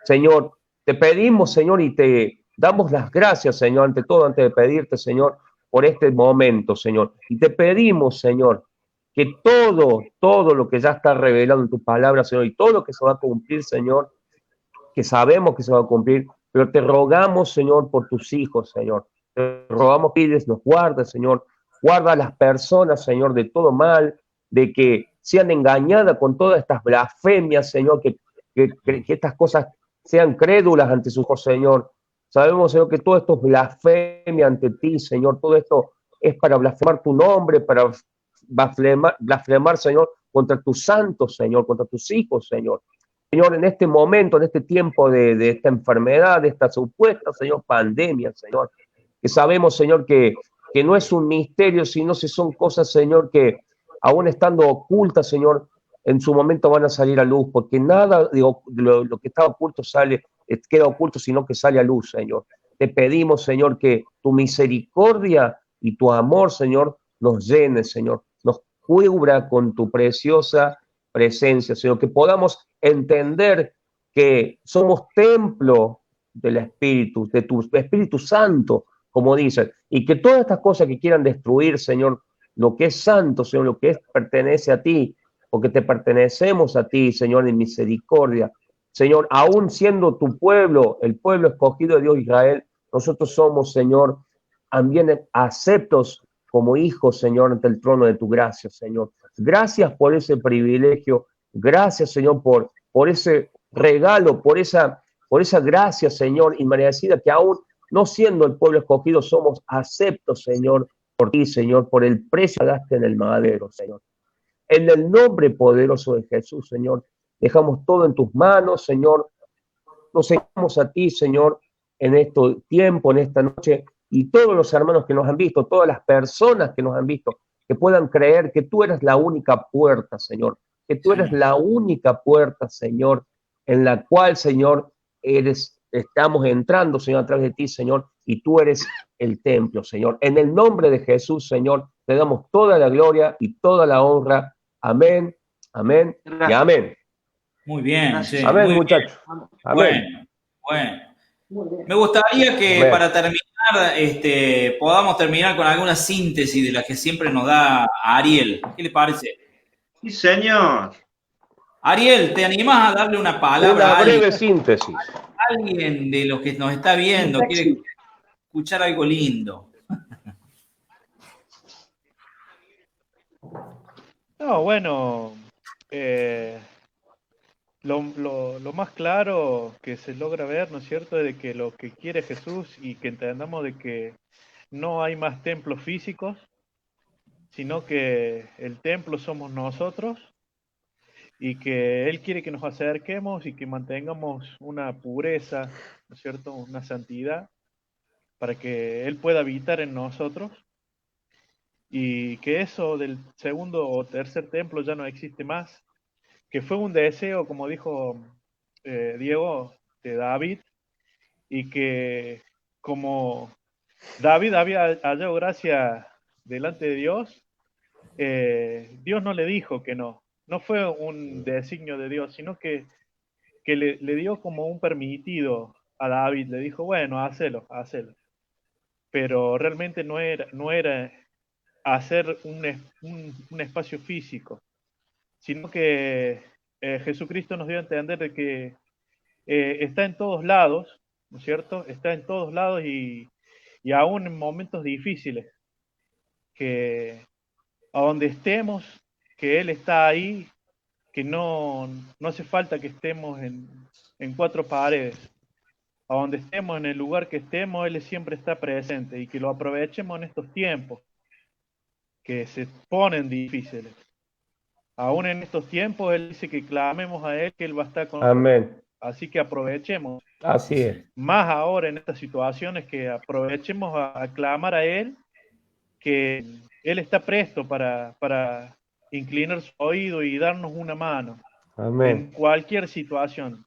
Señor, te pedimos, Señor, y te damos las gracias, Señor, ante todo, antes de pedirte, Señor, por este momento, Señor. Y te pedimos, Señor, que todo lo que ya está revelado en tu palabra, Señor, y todo lo que se va a cumplir, Señor, que sabemos que se va a cumplir, pero te rogamos, Señor, por tus hijos, Señor. Te rogamos, pides, nos guarda, Señor. Guarda a las personas, Señor, de todo mal, de que sean engañadas con todas estas blasfemias, Señor, que estas cosas sean crédulas ante sus ojos, Señor. Sabemos, Señor, que todo esto es blasfemia ante ti, Señor. Todo esto es para blasfemar tu nombre, para blasfemar, Señor, contra tus santos, Señor, contra tus hijos, Señor. Señor, en este momento, en este tiempo de esta enfermedad, de esta supuesta, Señor, pandemia, Señor, que sabemos, Señor, que no es un misterio, sino que son cosas, Señor, que aún estando ocultas, Señor, en su momento van a salir a luz, porque nada de lo que está oculto queda oculto, sino que sale a luz, Señor. Te pedimos, Señor, que tu misericordia y tu amor, Señor, nos llene, Señor, nos cubra con tu preciosa presencia, Señor, que podamos entender que somos templo del Espíritu, de tu Espíritu Santo, como dicen, y que todas estas cosas que quieran destruir, Señor, lo que es santo, Señor, lo que pertenece a ti, porque te pertenecemos a ti, Señor, en misericordia. Señor, aún siendo tu pueblo, el pueblo escogido de Dios Israel, nosotros somos, Señor, también aceptos como hijos, Señor, ante el trono de tu gracia, Señor. Gracias por ese privilegio, gracias, Señor, por ese regalo, por esa gracia, Señor, inmerecida, que aún no siendo el pueblo escogido, somos aceptos, Señor, por ti, Señor, por el precio que pagaste en el madero, Señor. En el nombre poderoso de Jesús, Señor, dejamos todo en tus manos, Señor. Nos seguimos a ti, Señor, en este tiempo, en esta noche, y todos los hermanos que nos han visto, todas las personas que nos han visto, que puedan creer que tú eres la única puerta, Señor, que tú eres la única puerta, Señor, en la cual, Señor, estamos entrando, Señor, a través de ti, Señor, y tú eres el templo, Señor. En el nombre de Jesús, Señor, te damos toda la gloria y toda la honra. Amén, amén Gracias. y amén. Muy bien. Sí, Amén, muy muchachos. bien. Amén. Bueno. Me gustaría que Amén. para terminar, podamos terminar con alguna síntesis de la que siempre nos da Ariel. ¿Qué le parece? Sí, señor. Ariel, ¿te animás a darle una palabra Una a alguien? breve síntesis. Alguien de los que nos está viendo quiere escuchar algo lindo. No, bueno, lo más claro que se logra ver, ¿no es cierto?, es de que lo que quiere Jesús y que entendamos de que no hay más templos físicos, sino que el templo somos nosotros y que Él quiere que nos acerquemos y que mantengamos una pureza, ¿no es cierto?, una santidad, para que Él pueda habitar en nosotros y que eso del segundo o tercer templo ya no existe más, que fue un deseo, como dijo Diego, de David, y que como David había hallado gracia delante de Dios, Dios no le dijo que no, no fue un designio de Dios, sino que le dio como un permitido a David, le dijo, bueno, hacelo, pero realmente no era hacer un espacio físico, sino que Jesucristo nos dio a entender de que está en todos lados, ¿no es cierto? Está en todos lados y aún en momentos difíciles, que a donde estemos, que Él está ahí, que no hace falta que estemos en cuatro paredes. A donde estemos, en el lugar que estemos, Él siempre está presente y que lo aprovechemos en estos tiempos que se ponen difíciles. Aún en estos tiempos, Él dice que clamemos a Él, que Él va a estar con nosotros. Amén. Así que aprovechemos. Así es. Más ahora en estas situaciones, que aprovechemos a clamar a Él, que Él está presto para inclinar su oído y darnos una mano. Amén. En cualquier situación.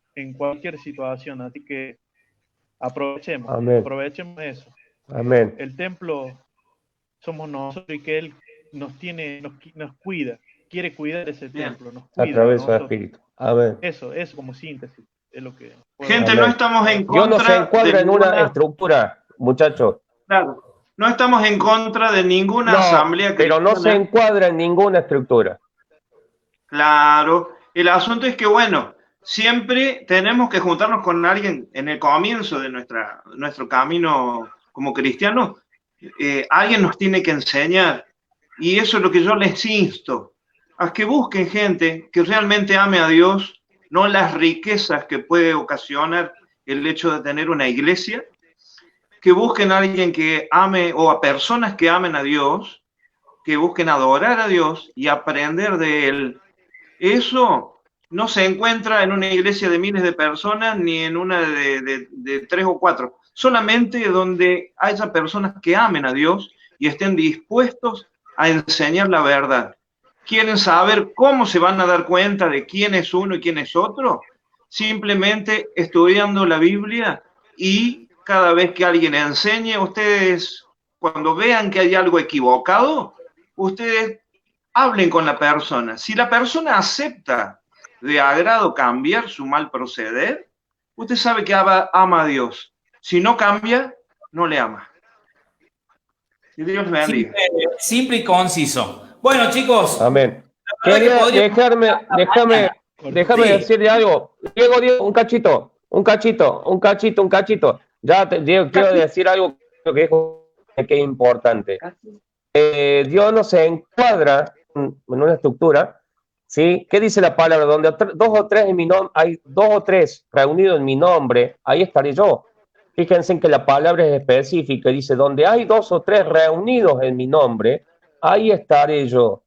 Así que aprovechemos eso. Amén. El templo somos nosotros y que Él nos cuida, quiere cuidar ese templo, nos cuida A través de su nosotros. Espíritu. Amén. Eso como síntesis es lo que... Gente, Amén. no estamos en contra Dios no se encuadra de en una ninguna... estructura, muchachos. Claro, no estamos en contra de ninguna No, asamblea pero no se cristiana. encuadra en ninguna estructura. Claro, el asunto es que, bueno, siempre tenemos que juntarnos con alguien en el comienzo de nuestro camino como cristianos. Alguien nos tiene que enseñar, y eso es lo que yo les insto, a que busquen gente que realmente ame a Dios, no las riquezas que puede ocasionar el hecho de tener una iglesia, que busquen a alguien que ame, o a personas que amen a Dios, que busquen adorar a Dios y aprender de Él. Eso no se encuentra en una iglesia de miles de personas, ni en una de 3 o 4, solamente donde haya personas que amen a Dios y estén dispuestos a enseñar la verdad. ¿Quieren saber cómo se van a dar cuenta de quién es uno y quién es otro? Simplemente estudiando la Biblia, y cada vez que alguien enseñe, ustedes, cuando vean que hay algo equivocado, ustedes hablen con la persona. Si la persona acepta de agrado cambiar su mal proceder, usted sabe que ama a Dios. Si no cambia, no le ama. Y Dios le bendiga. Simple y conciso. Bueno, chicos. Amén. Quería déjame decirle algo. Diego, un cachito. Ya, Diego, quiero decir algo que es importante. Dios no se encuadra en una estructura, ¿sí? ¿Qué dice la palabra? Donde hay dos o tres reunidos en mi nombre, ahí estaré yo. Fíjense en que la palabra es específica, dice, donde hay 2 o 3 reunidos en mi nombre, ahí estaré yo.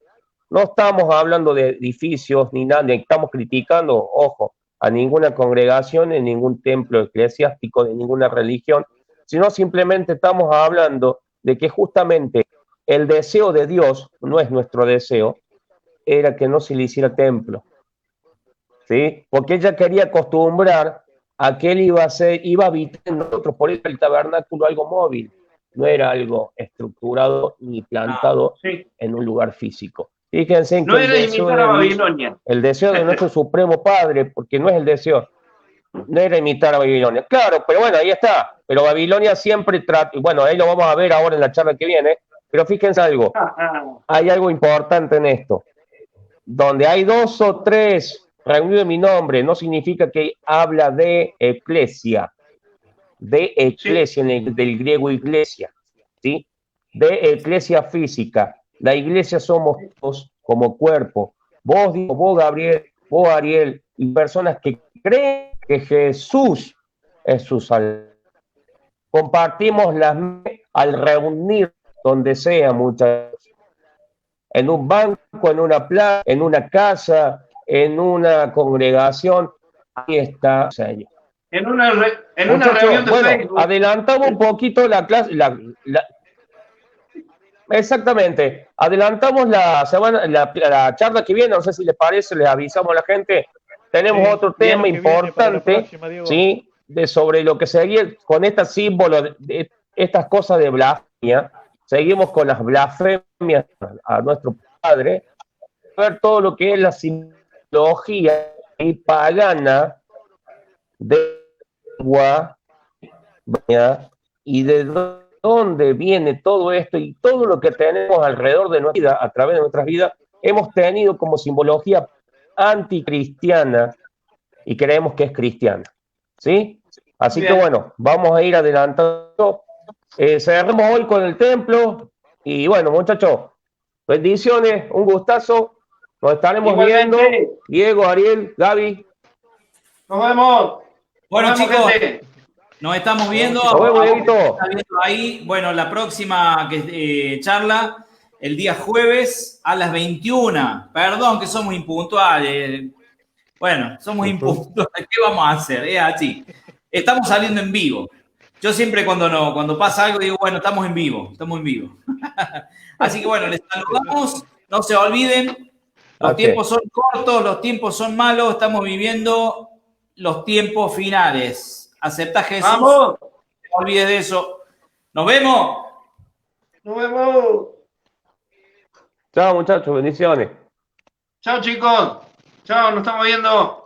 No estamos hablando de edificios ni nada, ni estamos criticando, ojo, a ninguna congregación, en ningún templo eclesiástico, de ninguna religión, sino simplemente estamos hablando de que justamente el deseo de Dios, no es nuestro deseo, era que no se le hiciera templo, ¿sí? Porque ella quería acostumbrar a que él iba a habitar en nosotros, por eso el tabernáculo algo móvil, no era algo estructurado ni plantado en un lugar físico. Fíjense en que no era imitar a Babilonia. El deseo de nuestro Supremo Padre, porque no es el deseo, no era imitar a Babilonia. Claro, pero bueno, ahí está. Pero Babilonia siempre trata, bueno, ahí lo vamos a ver ahora en la charla que viene, pero fíjense algo, hay algo importante en esto. donde hay 2 o 3 reunidos en mi nombre, no significa que habla de eclesia, Sí. del griego iglesia, ¿sí? De eclesia física. La iglesia somos todos como cuerpo. Vos, Diego, vos, Gabriel, vos, Ariel, y personas que creen que Jesús es su Salvador. Compartimos al reunir donde sea, muchachos. En un banco, en una plaza, en una casa, en una congregación. Ahí está, Señor. En una Muchachos, reunión de bueno, Facebook. adelantamos un poquito la clase. Exactamente. Adelantamos la semana, la charla que viene. No sé si les parece, les avisamos a la gente. Tenemos Sí, otro ¿qué es tema lo que viene para la importante, próxima, Diego? ¿sí? Sobre lo que seguía con estos símbolos, estas cosas de blasfemia. Seguimos con las blasfemias a nuestro Padre. Ver todo lo que es la simbología y pagana de lengua y de dónde viene todo esto y todo lo que tenemos alrededor de nuestra vida, a través de nuestras vidas, hemos tenido como simbología anticristiana y creemos que es cristiana. ¿Sí? Así que Bien. bueno, vamos a ir adelantando. Cerremos hoy con el templo y bueno, muchachos, bendiciones, un gustazo. Nos estaremos Igualmente. viendo. Diego, Ariel, Gaby. Nos vemos. Bueno, Nos vemos, chicos, gente. nos estamos viendo. Nos vemos, A vos que Dieguito. estás viendo ahí. Bueno, la próxima charla, el día jueves a las 21. Perdón que somos impuntuales. Bueno, somos impuntuales. ¿Qué vamos a hacer? Es así. Estamos saliendo en vivo. Yo siempre cuando pasa algo digo, bueno, estamos en vivo. Así que bueno, les saludamos. No se olviden, los tiempos son cortos, los tiempos son malos. Estamos viviendo los tiempos finales. Acepta a Jesús. ¡Vamos! No te olvides de eso. Nos vemos. Nos vemos. Chao, muchachos, bendiciones. Chao, chicos. Chao, nos estamos viendo.